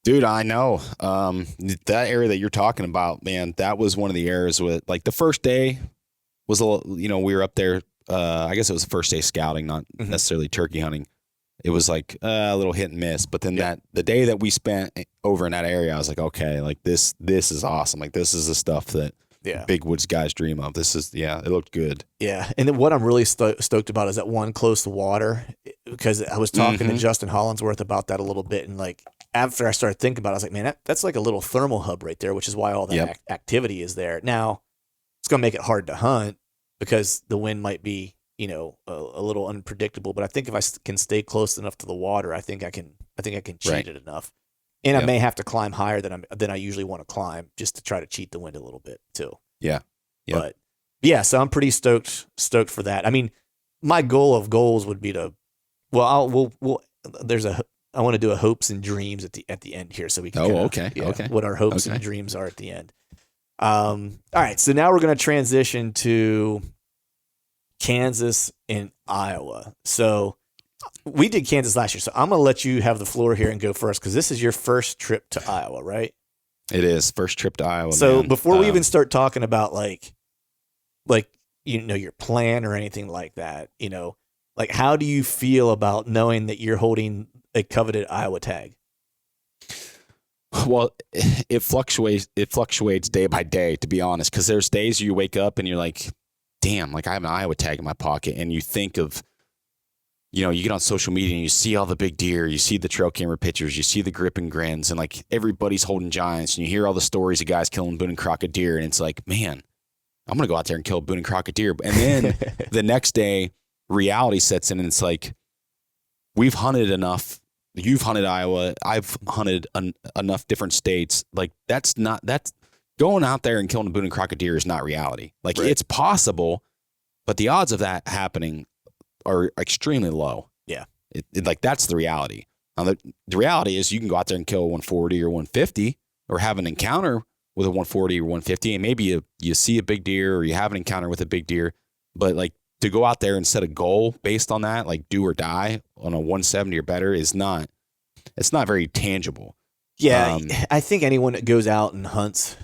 Dude, I know. That area that you're talking about, man, that was one of the areas with like the first day was a little, we were up there. I guess it was the first day scouting, not necessarily turkey hunting. It was like a little hit and miss, but then the day that we spent over in that area, I was like, okay, like this is awesome. Like this is the stuff that big woods guys dream of. This is, it looked good. Yeah. And then what I'm really stoked about is that one close to water, because I was talking to Justin Hollinsworth about that a little bit. And like, after I started thinking about it, I was like, man, that's like a little thermal hub right there, which is why all that activity is there. Now it's going to make it hard to hunt because the wind might be, a little unpredictable, but I think if I can stay close enough to the water, I think I can cheat it enough. And I may have to climb higher than I usually want to climb just to try to cheat the wind a little bit too. Yeah. But yeah, so I'm pretty stoked for that. I mean, my goal of goals would be to, I want to do a hopes and dreams at the end here, so we can what our hopes and dreams are at the end. All right, so now we're going to transition to Kansas and Iowa. So we did Kansas last year, so I'm going to let you have the floor here and go first, because this is your first trip to Iowa, right? It is first trip to Iowa. So before we even start talking about like your plan or anything like that, like how do you feel about knowing that you're holding a coveted Iowa tag? Well, it fluctuates day by day, to be honest, because there's days you wake up and you're like, damn, like I have an Iowa tag in my pocket, and you think of, you get on social media and you see all the big deer, you see the trail camera pictures, you see the grip and grins, and like everybody's holding giants, and you hear all the stories of guys killing Boone and Crockett deer, and it's like, man, I'm going to go out there and kill Boone and Crockett deer. And then the next day, reality sets in, and it's like, we've hunted enough. You've hunted Iowa. I've hunted enough different states. Like that's going out there and killing a Boone and Crockett deer is not reality. Like It's possible, but the odds of that happening are extremely low. Yeah. Like that's the reality. Now the reality is you can go out there and kill a 140 or 150 or have an encounter with a 140 or 150, and maybe you see a big deer or you have an encounter with a big deer, but like to go out there and set a goal based on that, like do or die on a 170 or better it's not very tangible. Yeah. I think anyone that goes out and hunts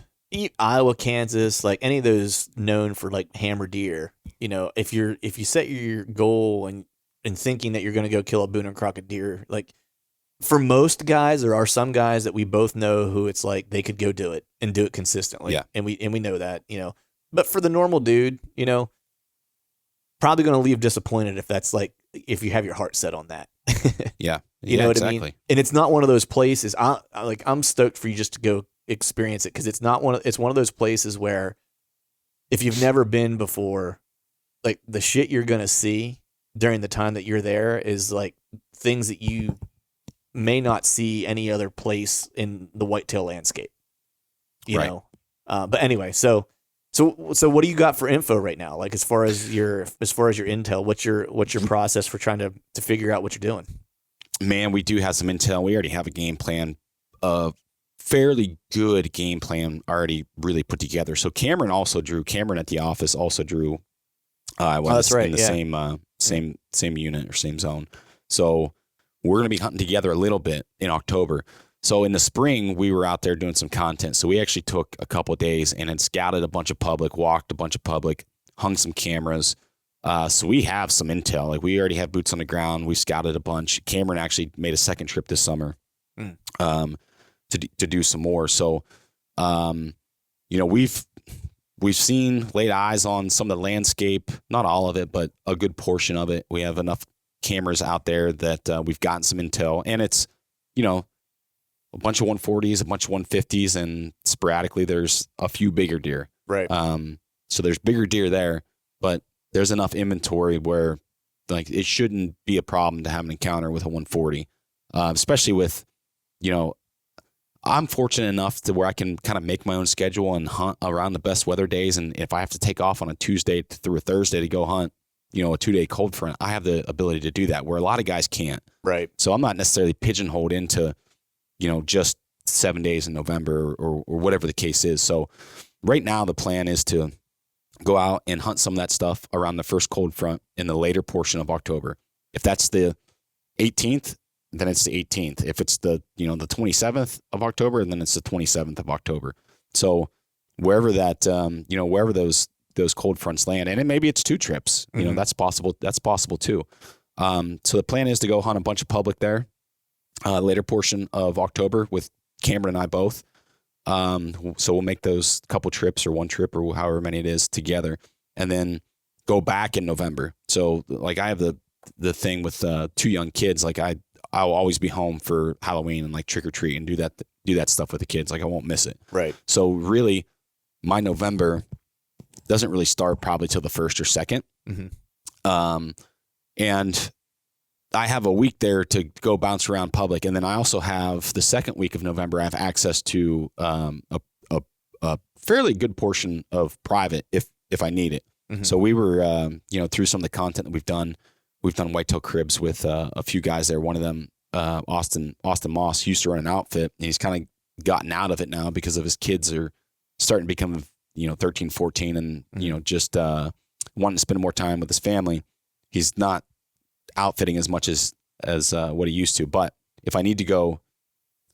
Iowa, Kansas, like any of those known for like hammer deer, if you set your goal and and thinking that you're going to go kill a Boone and Crockett deer. Like for most guys, there are some guys that we both know who it's like they could go do it and do it consistently. Yeah. And we know that, you know. But for the normal dude, you know, probably going to leave disappointed if that's like if you have your heart set on that. Yeah. You know what exactly. I mean? And it's not one of those places. I'm stoked for you just to go experience it because it's one of those places where if you've never been before, like the shit you're gonna see during the time that you're there is like things that you may not see any other place in the whitetail landscape. You Right. know. But anyway, so what do you got for info right now? Like as far as your intel, what's your process for trying to figure out what you're doing? Man, we do have some intel. We already have a game plan, a fairly good game plan already really put together. So Cameron at the office also drew. That's right. In the same unit or same zone. So we're going to be hunting together a little bit in October. So in the spring, we were out there doing some content. So we actually took a couple of days and then scouted a bunch of public, walked a bunch of public, hung some cameras. So we have some intel. Like we already have boots on the ground. We scouted a bunch. Cameron actually made a second trip this summer to do some more. So, you know, we've laid eyes on some of the landscape, not all of it, but a good portion of it. We have enough cameras out there that we've gotten some intel, and it's, you know, a bunch of 140s, a bunch of 150s, and sporadically there's a few bigger deer. Right. So there's bigger deer there, but there's enough inventory where like it shouldn't be a problem to have an encounter with a 140, especially with, you know, I'm fortunate enough to where I can kind of make my own schedule and hunt around the best weather days. And if I have to take off on a Tuesday through a Thursday to go hunt, you know, a 2-day cold front, I have the ability to do that where a lot of guys can't. Right. So I'm not necessarily pigeonholed into, you know, just 7 days in November or whatever the case is. So right now the plan is to go out and hunt some of that stuff around the first cold front in the later portion of October. If that's the 18th, then it's the 18th. If it's the, you know, the 27th of October, then it's the 27th of October. So wherever that, you know, wherever those cold fronts land, and maybe it's 2 trips, you know, that's possible. That's possible too. So the plan is to go hunt a bunch of public there, later portion of October with Cameron and I both. So we'll make those couple trips or 1 trip or however many it is together, and then go back in November. So like I have the thing with 2 young kids. Like I'll always be home for Halloween and like trick or treat and do that stuff with the kids. Like I won't miss it. Right. So really, my November doesn't really start probably till the 1st or 2nd. And I have a week there to go bounce around public, and then I also have the second week of November. I have access to a fairly good portion of private if I need it. So we were, you know, through some of the content that we've done whitetail cribs with a few guys there. One of them, Austin Moss, used to run an outfit, and he's kind of gotten out of it now because of his kids are starting to become, you know, 13, 14, and you know, just wanting to spend more time with his family. He's not outfitting as much as what he used to. But if I need to go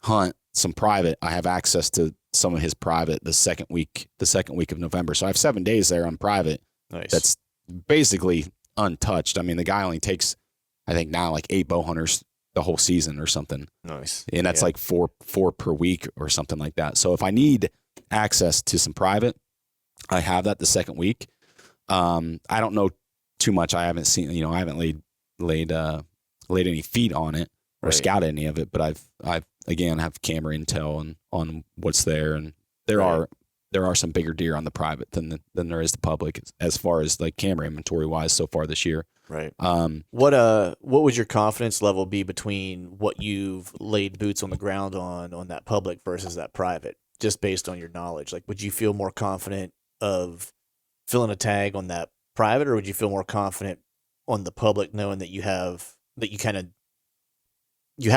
hunt some private, I have access to some of his private the second week of November. So I have 7 days there on private. Nice. That's basically untouched. I mean, the guy only takes, I think now, like 8 bow hunters the whole season or something. Nice. And that's like four per week or something like that. So if I need access to some private, I have that the second week. I don't know too much. I haven't seen, you know, I haven't laid any feet on it or scouted any of it, but I've again have camera intel on what's there, and there are some bigger deer on the private than there is the public as far as like camera inventory wise so far this year. Right. What would your confidence level be between what you've laid boots on the ground on that public versus that private, just based on your knowledge? Like, would you feel more confident of filling a tag on that private, or would you feel more confident on the public, knowing that you have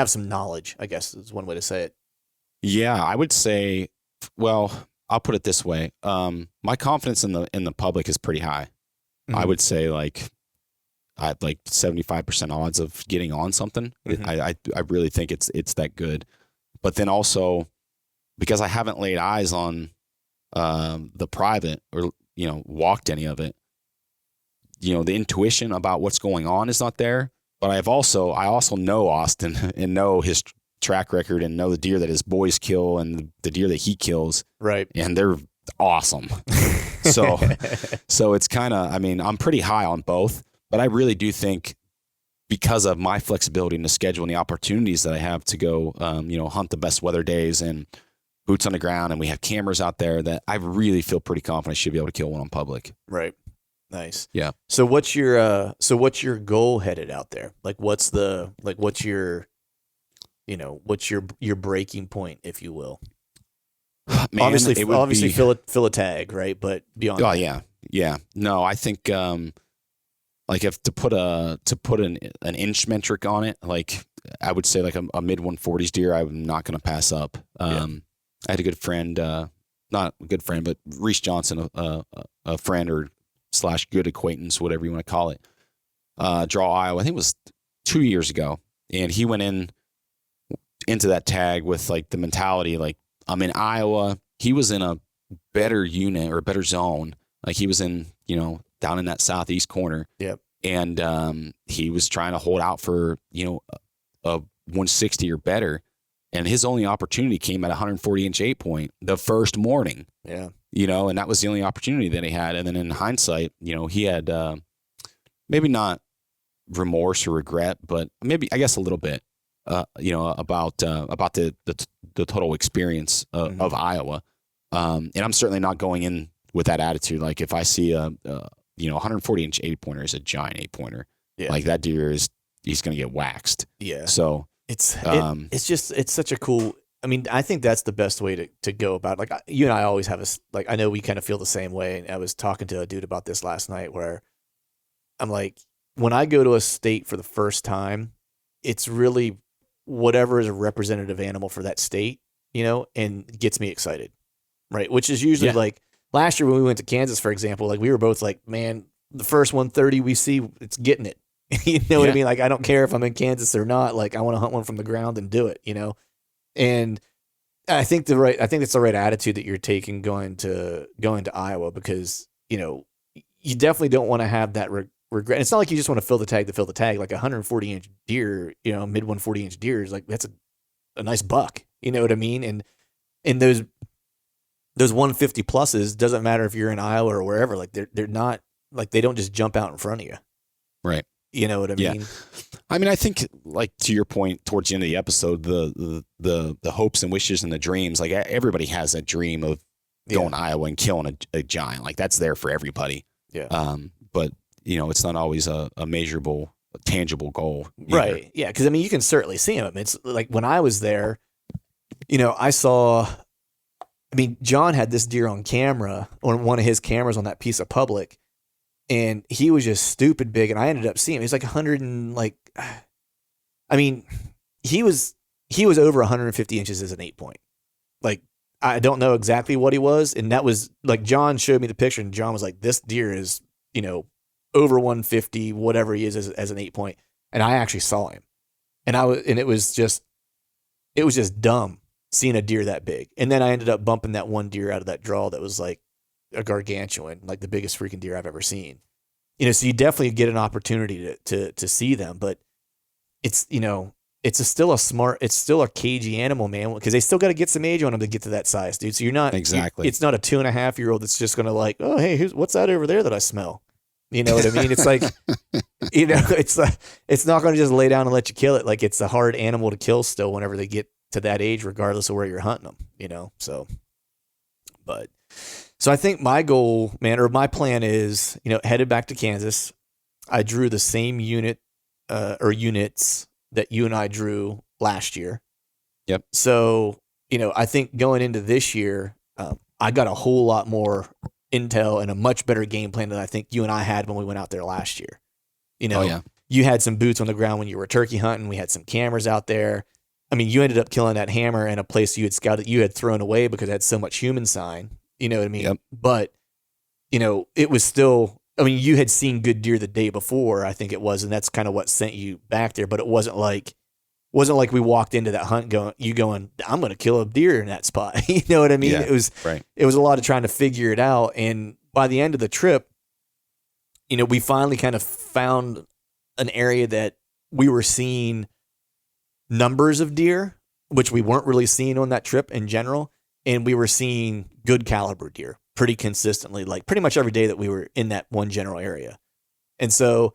some knowledge, I guess is one way to say it? Yeah, I would say, well, I'll put it this way. My confidence in the public is pretty high. I would say like I have like 75% odds of getting on something. I really think it's that good. But then also, because I haven't laid eyes on the private or, you know, walked any of it, you know, the intuition about what's going on is not there. But I also know Austin and know his track record and know the deer that his boys kill and the deer that he kills. Right. And they're awesome. So it's kind of, I mean, I'm pretty high on both, but I really do think because of my flexibility in the schedule and the opportunities that I have to go, hunt the best weather days and boots on the ground, and we have cameras out there, that I really feel pretty confident I should be able to kill one on public. Right. Nice. Yeah. So what's your goal headed out there? Like what's your breaking point, if you will? Man, obviously fill a tag, right? But beyond Oh that. yeah. No, I think like if to put an inch metric on it, like I would say like a mid 140s deer, I'm not going to pass up. I had a good friend, not a good friend, but Reese Johnson, a friend or / good acquaintance, whatever you want to call it, draw Iowa. I think it was 2 years ago, and he went into that tag with like the mentality like, I'm in Iowa. He was in a better unit or a better zone. Like he was in, down in that southeast corner. Yep. And he was trying to hold out for, a 160 or better. And his only opportunity came at 140-inch 8-point the first morning. Yeah. And that was the only opportunity that he had. And then in hindsight, he had maybe not remorse or regret, but maybe, I guess, a little bit, about the total experience of Iowa. And I'm certainly not going in with that attitude. Like if I see a 140-inch 8-pointer is a giant 8-pointer, like that deer he's going to get waxed. Yeah. So it's such a cool, I mean, I think that's the best way to go about it. Like you and I always have I know we kind of feel the same way. And I was talking to a dude about this last night where I'm like, when I go to a state for the first time, it's really whatever is a representative animal for that state, and gets me excited. Right. Which is usually like last year when we went to Kansas, for example, like we were both like, man, the first 130 we see, it's getting it. You know what I mean? Like, I don't care if I'm in Kansas or not. Like, I want to hunt one from the ground and do it, And I think it's the right attitude that you're taking going to Iowa, because, you definitely don't want to have that regret. It's not like you just want to fill the tag. Like 140-inch deer, mid 140-inch deer is like, that's a nice buck. You know what I mean? And those 150 pluses, doesn't matter if you're in Iowa or wherever, like they're not, like they don't just jump out in front of you. Right. You know what I mean? I mean, I think, like, to your point towards the end of the episode, the hopes and wishes and the dreams, like everybody has that dream of going to Iowa and killing a giant. Like that's there for everybody. Yeah. But it's not always a measurable, tangible goal. Either. Right. Yeah. Cause I mean, you can certainly see them. It's like when I was there, John had this deer on camera, on one of his cameras on that piece of public, and he was just stupid big. And I ended up seeing him. He's like 100 and he was over 150 inches as an 8-point. Like, I don't know exactly what he was. And that was like, John showed me the picture and John was like, this deer is, over 150, whatever he is as an 8-point. And I actually saw him, and it was just dumb seeing a deer that big. And then I ended up bumping that one deer out of that draw that was like a gargantuan, like the biggest freaking deer I've ever seen. So you definitely get an opportunity to see them, but it's, it's still a cagey animal, man, because they still got to get some age on them to get to that size, dude. So you're not exactly. It's not a 2.5-year-old that's just going to like, oh, hey, what's that over there that I smell? You know what I mean? It's like, it's not going to just lay down and let you kill it. Like it's a hard animal to kill still whenever they get to that age, regardless of where you're hunting them, so I think my goal, man, or my plan is, headed back to Kansas. I drew the same unit, or units that you and I drew last year. Yep. So, I think going into this year, I got a whole lot more intel and a much better game plan than I think you and I had when we went out there last year. You had some boots on the ground when you were turkey hunting. We had some cameras out there. I mean, you ended up killing that hammer in a place you had scouted, you had thrown away because it had so much human sign. You know what I mean? Yep. But, it was still, you had seen good deer the day before, I think it was, and that's kind of what sent you back there. But it wasn't like we walked into that hunt going, I'm going to kill a deer in that spot. You know what I mean? Yeah, it was right. It was a lot of trying to figure it out. And by the end of the trip, we finally kind of found an area that we were seeing numbers of deer, which we weren't really seeing on that trip in general. And we were seeing good caliber deer pretty consistently, like pretty much every day that we were in that one general area. And so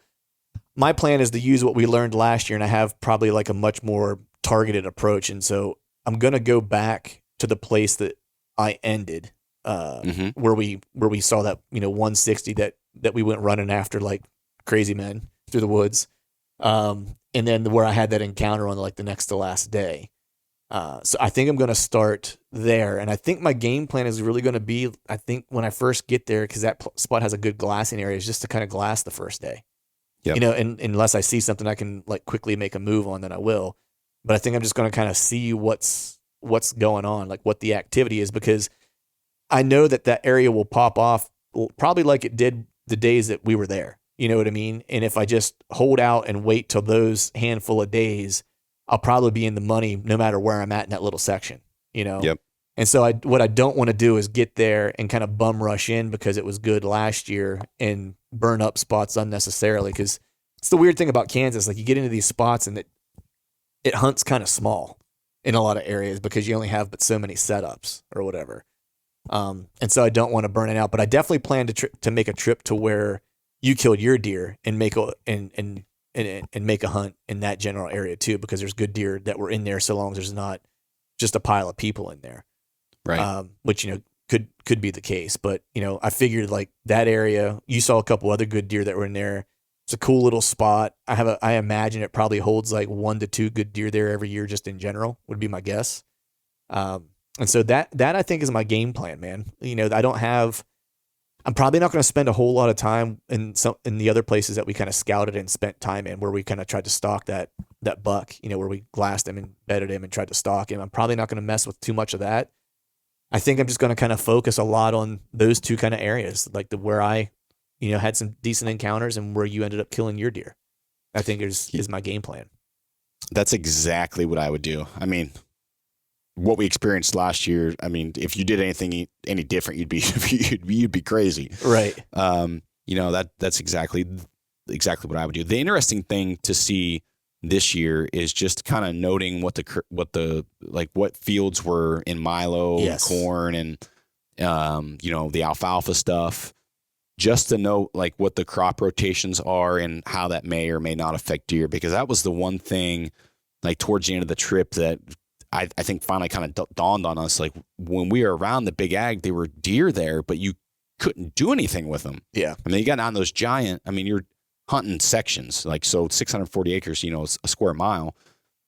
my plan is to use what we learned last year, and I have probably like a much more targeted approach. And so I'm going to go back to the place that I ended, where we saw that, 160 that we went running after like crazy men through the woods. And then where I had that encounter on like the next to last day. So I think I'm going to start there. And I think my game plan is really going to be, I think when I first get there, because that spot has a good glassing area, is just to kind of glass the first day. Yep. And unless I see something I can like quickly make a move on, then I will. But I think I'm just going to kind of see what's going on, like what the activity is, because I know that area will pop off probably like it did the days that we were there. You know what I mean? And if I just hold out and wait till those handful of days, I'll probably be in the money no matter where I'm at in that little section, Yep. And so what I don't want to do is get there and kind of bum rush in because it was good last year and burn up spots unnecessarily. Because it's the weird thing about Kansas. Like you get into these spots and it hunts kind of small in a lot of areas because you only have but so many setups or whatever. And so I don't want to burn it out, but I definitely plan to make a trip to where you killed your deer and make a hunt in that general area too, because there's good deer that were in there so long as there's not just a pile of people in there. Right. Which, could be the case. But, I figured like that area, you saw a couple other good deer that were in there. It's a cool little spot. I imagine it probably holds like 1 to 2 good deer there every year, just in general, would be my guess. And so that I think is my game plan, man. I'm probably not going to spend a whole lot of time in the other places that we kind of scouted and spent time in, where we kind of tried to stalk that buck, where we glassed him and bedded him and tried to stalk him. I'm probably not going to mess with too much of that. I think I'm just going to kind of focus a lot on those two kind of areas, like where I, had some decent encounters and where you ended up killing your deer. I think is my game plan. That's exactly what I would do. I mean, what we experienced last year, I mean, if you did anything any different, you'd be crazy. Right. That's exactly what I would do. The interesting thing to see this year is just kind of noting what fields were in milo, yes, corn, and the alfalfa stuff, just to know like what the crop rotations are and how that may or may not affect deer, because that was the one thing like towards the end of the trip that I think finally kind of dawned on us. Like when we were around the big ag, there were deer there, but you couldn't do anything with them. Yeah. I mean, you got on those giant, you're hunting sections, like, so 640 acres, a square mile,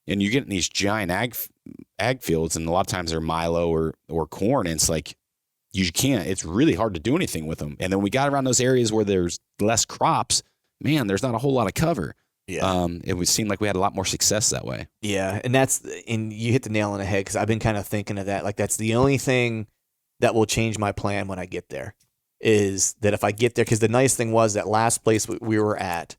and you get in these giant ag fields, and a lot of times they're milo or corn. And it's like, it's really hard to do anything with them. And then we got around those areas where there's less crops, man, there's not a whole lot of cover. Yeah. It would seem like we had a lot more success that way. Yeah. And you hit the nail on the head, because I've been kind of thinking of that. Like, that's the only thing that will change my plan when I get there, is that if I get there, because the nice thing was that last place we were at,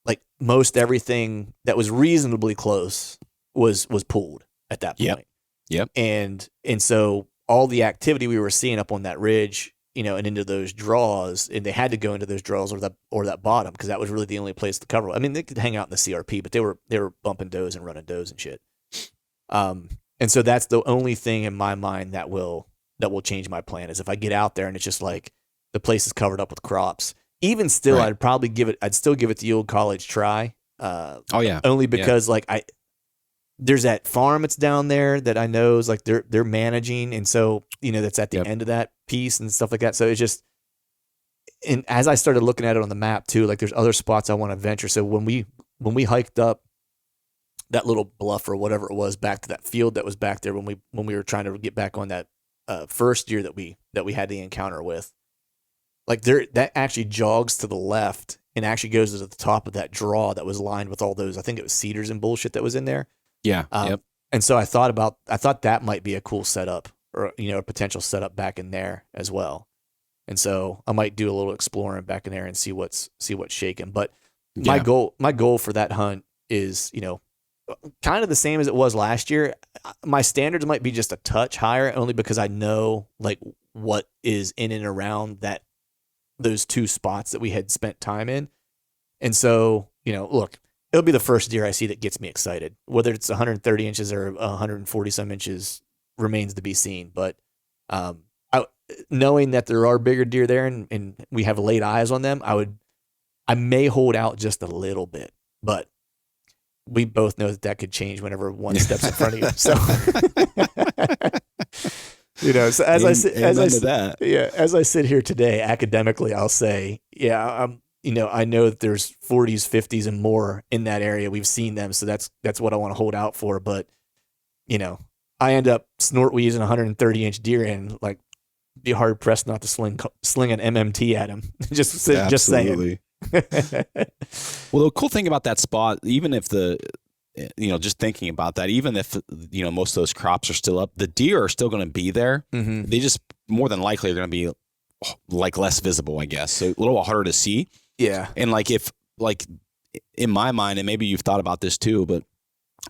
like most everything that was reasonably close was pulled at that point. Yep. And so all the activity we were seeing up on that ridge, and into those draws, and they had to go into those draws or that bottom, because that was really the only place to cover. I mean, they could hang out in the CRP, but they were bumping does and running does and shit. And so that's the only thing in my mind that will change my plan, is if I get out there and it's just like the place is covered up with crops. Even still, right, I'd still give it the old college try. Only because there's that farm that's down there that I know is like they're managing, and so that's at the end of that piece and stuff like that. So it's just, and as I started looking at it on the map too, like there's other spots I want to venture. So when we hiked up that little bluff or whatever it was back to that field that was back there, when we were trying to get back on that first deer that we had the encounter with, like that actually jogs to the left and actually goes to the top of that draw that was lined with all those, I think it was cedars and bullshit that was in there. Yeah. And so I thought that might be a cool setup, or a potential setup back in there as well. And so I might do a little exploring back in there and see what's shaking. But my goal for that hunt is, kind of the same as it was last year. My standards might be just a touch higher, only because I know like what is in and around those two spots that we had spent time in. And so, look, it'll be the first deer I see that gets me excited. Whether it's 130 inches or 140 some inches remains to be seen. But knowing that there are bigger deer there and we have laid eyes on them, I may hold out just a little bit, but we both know that could change whenever one steps in front of you. So, so as I sit here today, academically, I'll say, I know that there's 40s, 50s, and more in that area. We've seen them, so that's what I want to hold out for. But I end up snort weaving a 130-inch deer and like be hard pressed not to sling an MMT at him. just saying. Well, the cool thing about that spot, even if just thinking about that, even if most of those crops are still up, the deer are still going to be there. Mm-hmm. They just more than likely are going to be like less visible, I guess, so a little harder to see. Yeah, and in my mind, and maybe you've thought about this too, but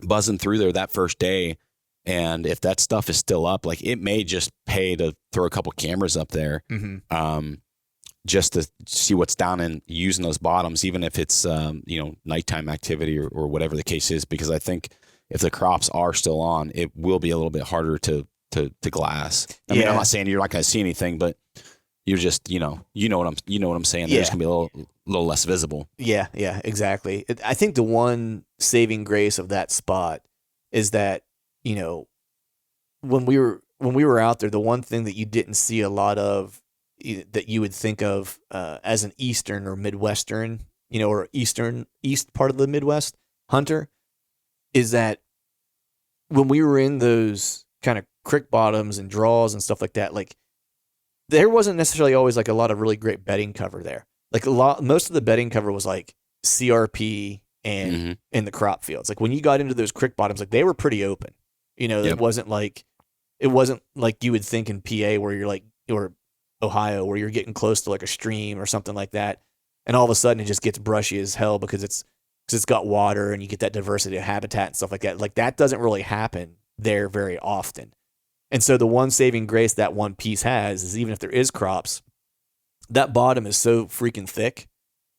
buzzing through there that first day, and if that stuff is still up, like it may just pay to throw a couple cameras up there. Mm-hmm. Just to see what's down and using those bottoms, even if it's, nighttime activity or whatever the case is, because I think if the crops are still on, it will be a little bit harder to glass. I mean, I'm not saying you're not going to see anything, but you're just, you know what I'm saying. They're just going to be a little less visible. Yeah, exactly. I think the one saving grace of that spot is that, when we were out there, the one thing that you didn't see a lot of that you would think of as an Eastern or Midwestern, or east part of the Midwest hunter, is that when we were in those kind of creek bottoms and draws and stuff like that, like there wasn't necessarily always like a lot of really great bedding cover there. Like most of the bedding cover was like CRP and in the crop fields. Like when you got into those creek bottoms, like they were pretty open. It wasn't like you would think in PA where you're like, or Ohio where you're getting close to like a stream or something like that, and all of a sudden it just gets brushy as hell because it's got water and you get that diversity of habitat and stuff like that. Like that doesn't really happen there very often. And so the one saving grace that one piece has is even if there is crops, that bottom is so freaking thick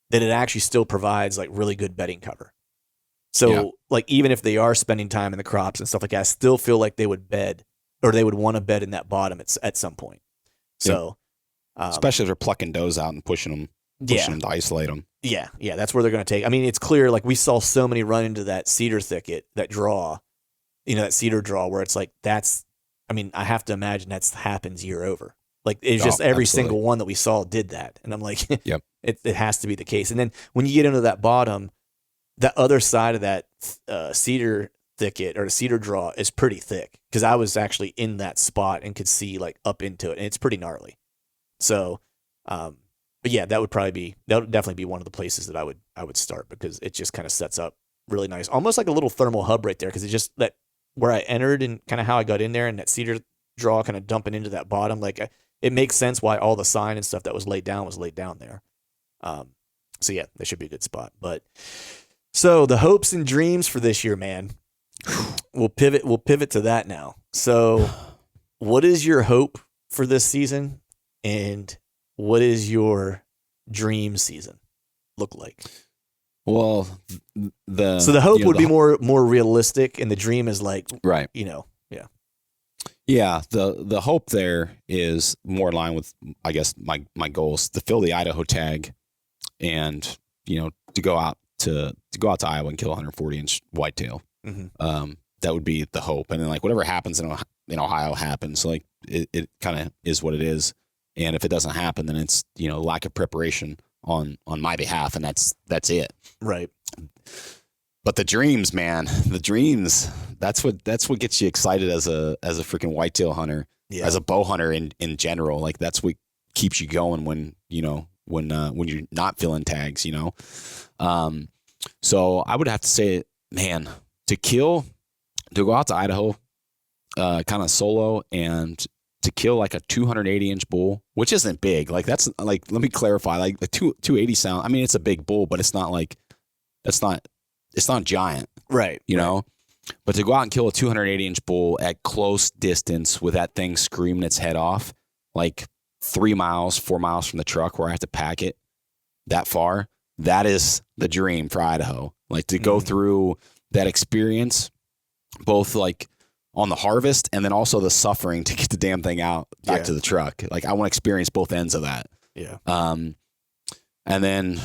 that it actually still provides like really good bedding cover. So like even if they are spending time in the crops and stuff like that, I still feel like they would bed or they would want to bed in that bottom at some point. So especially if they're plucking does out and pushing them to isolate them. Yeah, that's where they're going to take. I mean, it's clear, like we saw so many run into that cedar thicket, that draw, that cedar draw where it's like I have to imagine that's happens year over. Like it's just every single one that we saw did that. And I'm like, it has to be the case. And then when you get into that bottom, that other side of that cedar thicket or the cedar draw is pretty thick because I was actually in that spot and could see like up into it, and it's pretty gnarly. So, but yeah, that would definitely be one of the places that I would start because it just kind of sets up really nice, almost like a little thermal hub right there. Because it just that where I entered and kind of how I got in there and that cedar draw kind of dumping into that bottom, like it makes sense why all the sign and stuff that was laid down there. So yeah, that should be a good spot. But so the hopes and dreams for this year, man, we'll pivot to that now. So what is your hope for this season? And what is your dream season look like? Well, the hope would be more realistic, and the dream is like right. The hope there is more in line with, I guess, my goals to fill the Idaho tag, and to go out to Iowa and kill a 140-inch whitetail. Mm-hmm. That would be the hope, and then like whatever happens in Ohio happens. Like it kind of is what it is. And if it doesn't happen, then it's, lack of preparation on my behalf. And that's it. Right. But the dreams, man, that's what gets you excited as a freaking whitetail hunter, as a bow hunter in general. Like that's what keeps you going when you're not filling tags, So I would have to say, man, to go out to Idaho, kind of solo and to kill like a 280-inch bull, which isn't big. Like that's like, let me clarify, like the 280 sound. I mean, it's a big bull, but it's not like, it's not giant. Right. Know, but to go out and kill a 280-inch bull at close distance with that thing screaming its head off, like 4 miles from the truck where I have to pack it that far. That is the dream for Idaho. like to go through that experience, both like on the harvest and then also the suffering to get the damn thing out back to the truck. Like I want to experience both ends of that. Yeah. And then,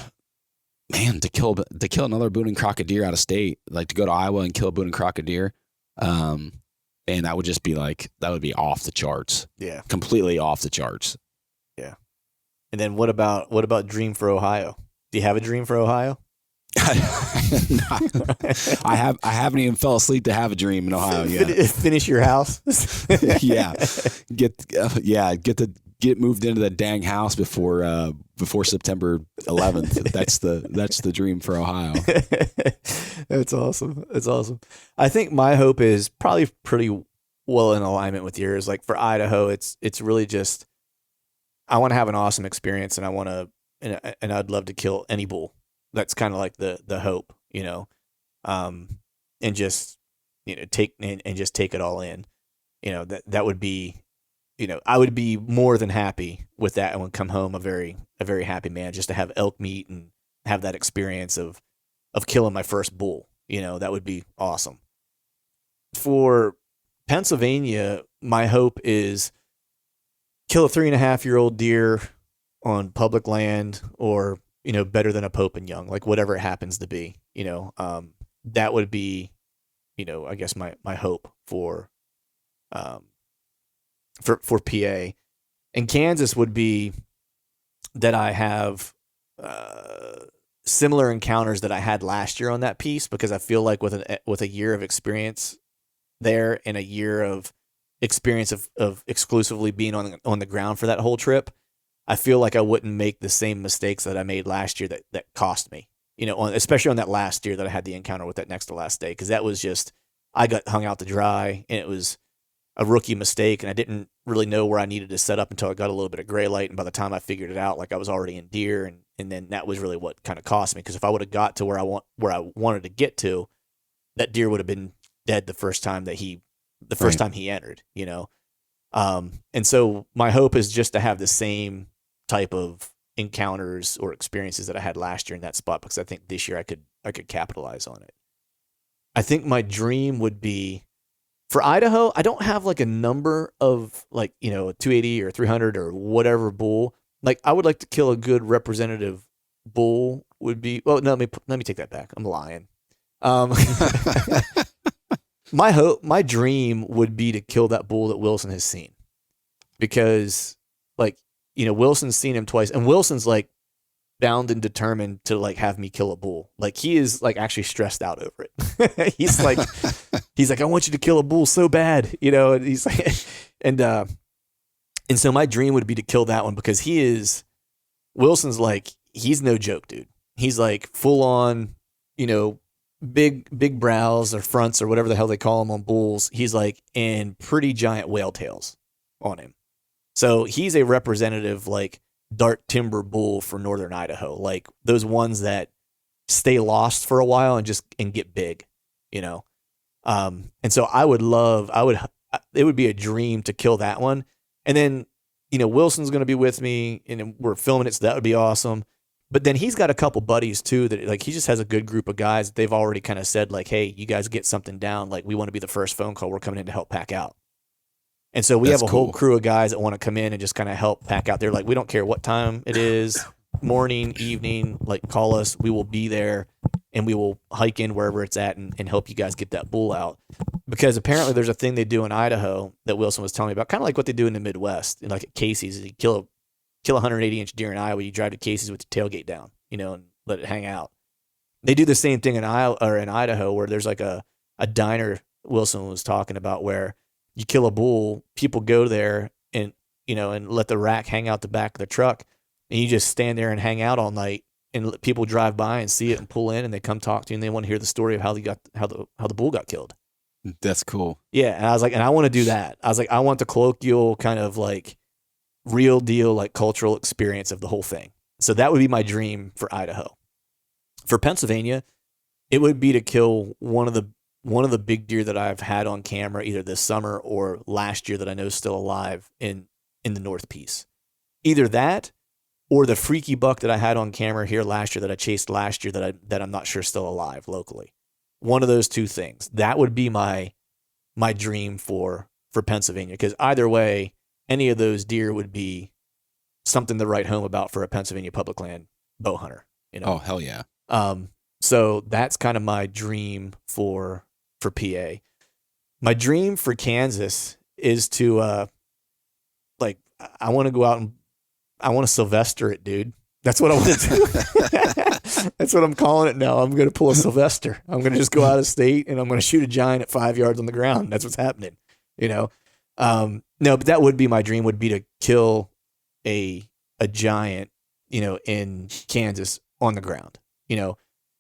man, to kill another Boone and Crockett deer out of state, like to go to Iowa and kill a Boone and Crockett deer, and that would just be like, that would be off the charts. Yeah. Completely off the charts. Yeah. And then what about dream for Ohio? Do you have a dream for Ohio? I haven't even fell asleep to have a dream in Ohio yet. Finish your house. Yeah. Get moved into that dang house before September 11th. That's the dream for Ohio. That's awesome. That's awesome. I think my hope is probably pretty well in alignment with yours. Like for Idaho, it's really just, I want to have an awesome experience, and and I'd love to kill any bull. That's kind of like the hope, and just, take it all in, that would be, I would be more than happy with that, and would come home a very happy man, just to have elk meat and have that experience of killing my first bull. That would be awesome. For Pennsylvania, my hope is kill a 3.5-year-old deer on public land, or better than a Pope and Young, like whatever it happens to be. That would be, I guess my hope for PA. And Kansas would be that I have similar encounters that I had last year on that piece, because I feel like with a year of experience there, and a year of experience of exclusively being on the ground for that whole trip, I feel like I wouldn't make the same mistakes that I made last year that cost me, especially on that last year that I had the encounter with that next to last day. Cause that was just, I got hung out to dry, and it was a rookie mistake, and I didn't really know where I needed to set up until I got a little bit of gray light. And by the time I figured it out, like I was already in deer, and then that was really what kind of cost me. Cause if I would have got to where I wanted to get to, that deer would have been dead the first time he entered, and so my hope is just to have the same type of encounters or experiences that I had last year in that spot, because I think this year I could capitalize on it. I think my dream would be for Idaho. I don't have like a number of like, a 280 or 300 or whatever bull. Like I would like to kill a good representative bull would be, well, no, let me take that back. I'm lying. My dream would be to kill that bull that Wilson has seen, because like, Wilson's seen him twice, and Wilson's like bound and determined to like have me kill a bull. Like he is like actually stressed out over it. he's like, I want you to kill a bull so bad, and he's like, and so my dream would be to kill that one, because Wilson's like, he's no joke, dude. He's like full on, big brows or fronts or whatever the hell they call them on bulls. He's like in pretty giant whale tails on him. So he's a representative like dark timber bull for northern Idaho, like those ones that stay lost for a while and get big, and so it would be a dream to kill that one. And then, Wilson's going to be with me, and we're filming it, so that would be awesome. But then he's got a couple buddies too that like he just has a good group of guys that they've already kind of said like, hey, you guys get something down, like we want to be the first phone call. We're coming in to help pack out. And so we have a whole crew of guys that want to come in and just kind of help pack out. They're like, we don't care what time it is, morning, evening, like call us. We will be there, and we will hike in wherever it's at and help you guys get that bull out. Because apparently there's a thing they do in Idaho that Wilson was telling me about, kind of like what they do in the Midwest. Like at Casey's, you kill a 180-inch deer in Iowa, you drive to Casey's with the tailgate down, and let it hang out. They do the same thing in Idaho, where there's like a diner Wilson was talking about, where you kill a bull, people go there and let the rack hang out the back of the truck, and you just stand there and hang out all night, and people drive by and see it and pull in, and they come talk to you, and they want to hear the story of how the bull got killed. That's cool. Yeah, and I was like, and I want to do that. I was like, I want the colloquial kind of like real deal, like cultural experience of the whole thing. So that would be my dream for Idaho. For Pennsylvania, it would be to kill one of the big deer that I've had on camera either this summer or last year that I know is still alive in the North Piece. Either that, or the freaky buck that I had on camera here last year that I chased last year that I'm not sure still alive locally. One of those two things. That would be my dream for Pennsylvania, because either way, any of those deer would be something to write home about for a Pennsylvania public land bow hunter. Oh, hell yeah. So that's kind of my dream for PA. My dream for Kansas is to I want to go out and I want to Sylvester it, dude. That's what I want to do. That's what I'm calling it now. I'm going to pull a Sylvester. I'm going to just go out of state and I'm going to shoot a giant at 5 yards on the ground. That's what's happening. No, but that would be my dream, would be to kill a giant, in Kansas on the ground,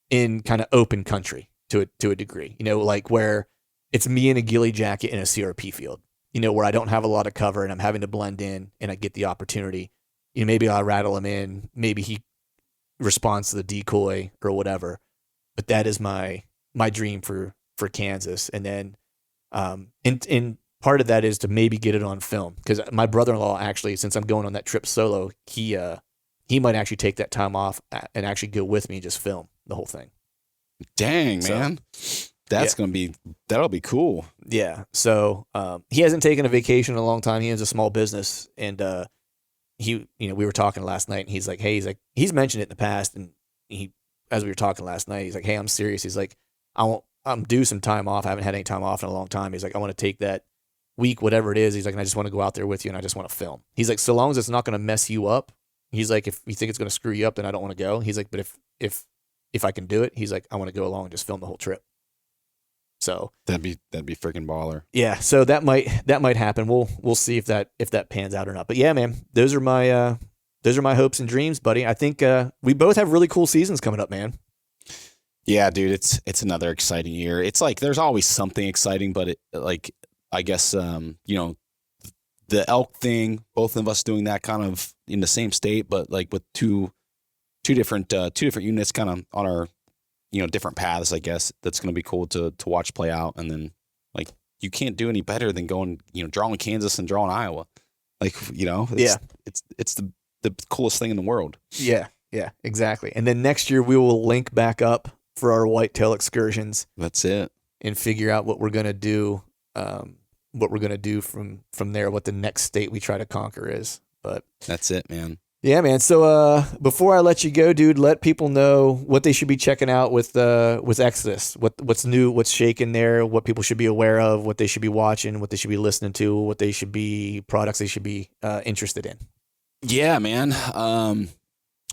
in kind of open country to a degree, like where it's me in a ghillie jacket in a CRP field, where I don't have a lot of cover and I'm having to blend in and I get the opportunity. Maybe I'll rattle him in. Maybe he responds to the decoy or whatever. But that is my dream for Kansas. And then, and part of that is to maybe get it on film, because my brother-in-law actually, since I'm going on that trip solo, he might actually take that time off and actually go with me and just film the whole thing. Dang, man. That'll be cool. Yeah. So, he hasn't taken a vacation in a long time. He has a small business, and, we were talking last night, and he's mentioned it in the past, and as we were talking last night, he's like, hey, I'm serious. He's like, I'm due some time off. I haven't had any time off in a long time. He's like, I want to take that week, whatever it is. He's like, and I just want to go out there with you, and I just want to film. He's like, so long as it's not going to mess you up. He's like, if you think it's going to screw you up, then I don't want to go. He's like, but if I can do it, he's like, I want to go along and just film the whole trip. So that'd be freaking baller. Yeah. So that might happen. We'll see if that pans out or not. But yeah, man, those are my hopes and dreams, buddy. I think we both have really cool seasons coming up, man. Yeah, dude, it's another exciting year. It's like there's always something exciting, but I guess the elk thing, both of us doing that kind of in the same state, but like with two different units kind of on our different paths, I guess. That's going to be cool to watch play out. And then like you can't do any better than going drawing Kansas and drawing Iowa. Like it's the coolest thing in the world. Yeah, exactly. And then next year we will link back up for our whitetail excursions. That's it. And figure out what we're gonna do. What we're gonna do from there. What the next state we try to conquer is. But that's it, man. Yeah, man. So before I let you go, dude, let people know what they should be checking out with Exodus. What's new, what's shaking there, what people should be aware of, what they should be watching, what they should be listening to, what they should be products they should be interested in. Yeah, man.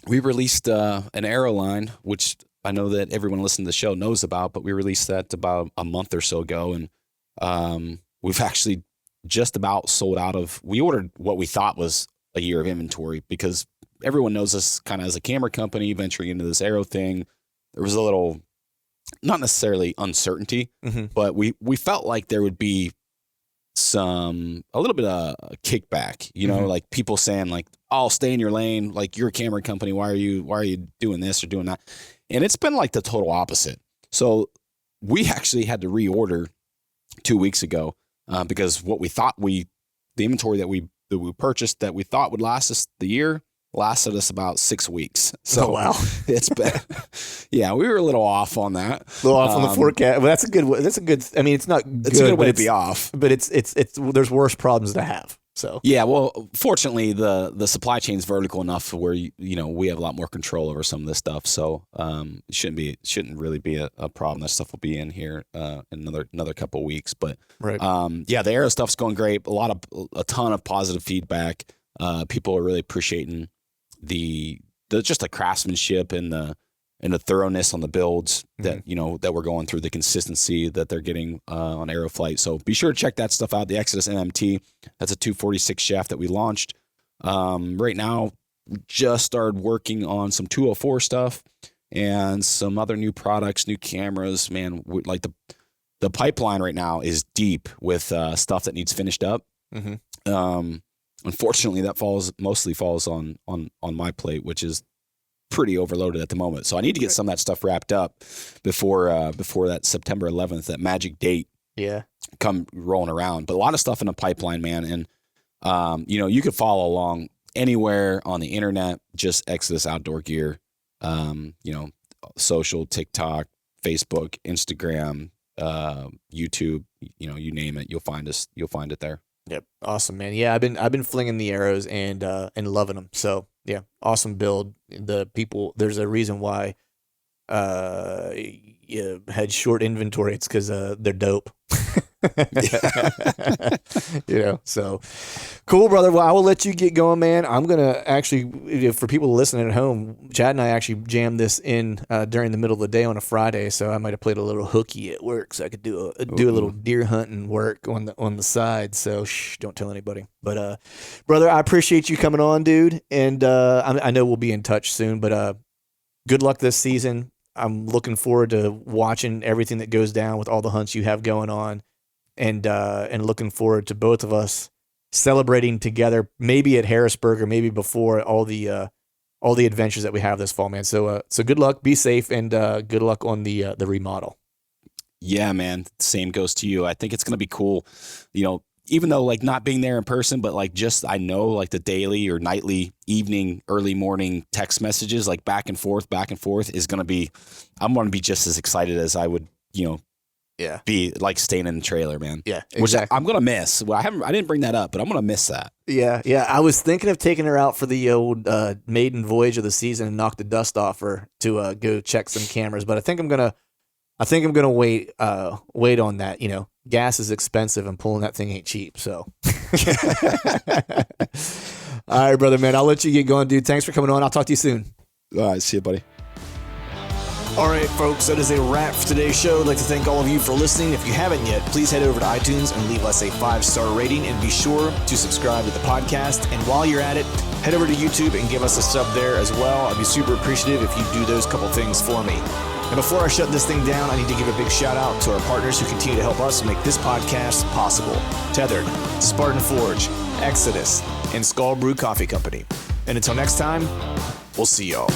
We released an arrow line, which I know that everyone listening to the show knows about, but we released that about a month or so ago, and we've actually just about sold out of. We ordered what we thought was a year of inventory, because everyone knows us kind of as a camera company venturing into this arrow thing. There was a little, not necessarily uncertainty, but we felt like there would be a little bit of kickback, like people saying like, "Oh, stay in your lane. Like, you're a camera company. Why are you doing this or doing that?" And it's been like the total opposite. So we actually had to reorder 2 weeks ago because what we thought the inventory that we purchased that we thought would last us the year lasted us about 6 weeks. So wow. It's been, yeah, we were a little off on that. A little off on the forecast. Well, that's a good, I mean, it's not good. It's a good way to be off. But it's there's worse problems to have. So yeah, well, fortunately the supply chain's vertical enough where we have a lot more control over some of this stuff. So it shouldn't really be a problem. That stuff will be in here in another couple of weeks. But right. Yeah, the arrow stuff's going great. A ton of positive feedback. People are really appreciating the just the craftsmanship and the thoroughness on the builds that that we're going through, the consistency that they're getting on Aeroflight. So be sure to check that stuff out. The Exodus MMT, that's a 246 shaft that we launched. Right now, we just started working on some 204 stuff and some other new products, new cameras. Man, like the pipeline right now is deep with stuff that needs finished up. Unfortunately, that mostly falls on my plate, which is pretty overloaded at the moment. So I need to get some of that stuff wrapped up before that September 11th, that magic date. Yeah. Come rolling around. But a lot of stuff in the pipeline, man. And you could follow along anywhere on the internet, just Exodus Outdoor Gear. Social, TikTok, Facebook, Instagram, YouTube, you name it, you'll find us. You'll find it there. Yep. Awesome, man. Yeah, I've been flinging the arrows and loving them. So yeah, awesome build. The people, there's a reason why you had short inventory. It's because they're dope. So cool, brother. Well, I will let you get going, man. I'm gonna actually, for people listening at home, Chad and I actually jammed this in during the middle of the day on a Friday, so I might have played a little hooky at work, so I could do a little deer hunting work on the side. So don't tell anybody. But brother, I appreciate you coming on, dude, and I know we'll be in touch soon. But good luck this season. I'm looking forward to watching everything that goes down with all the hunts you have going on, and looking forward to both of us celebrating together, maybe at Harrisburg or maybe before all the adventures that we have this fall, man. So good luck, be safe, and good luck on the remodel. Yeah, man. Same goes to you. I think it's gonna be cool. Even though like not being there in person, but like just I know like the daily or nightly, evening, early morning text messages like back and forth is gonna be. I'm gonna be just as excited as I would, be like staying in the trailer, man. Yeah, exactly. Which I'm gonna miss. Well, I didn't bring that up, but I'm gonna miss that. Yeah. I was thinking of taking her out for the old maiden voyage of the season and knock the dust off her to go check some cameras, but I think I'm gonna wait on that. Gas is expensive and pulling that thing ain't cheap. So, all right, brother, man, I'll let you get going, dude. Thanks for coming on. I'll talk to you soon. All right. See you, buddy. All right, folks, that is a wrap for today's show. I'd like to thank all of you for listening. If you haven't yet, please head over to iTunes and leave us a 5-star rating, and be sure to subscribe to the podcast. And while you're at it, head over to YouTube and give us a sub there as well. I'd be super appreciative if you do those couple things for me. And before I shut this thing down, I need to give a big shout out to our partners who continue to help us make this podcast possible. Tethered, Spartan Forge, Exodus, and Skull Brew Coffee Company. And until next time, we'll see y'all.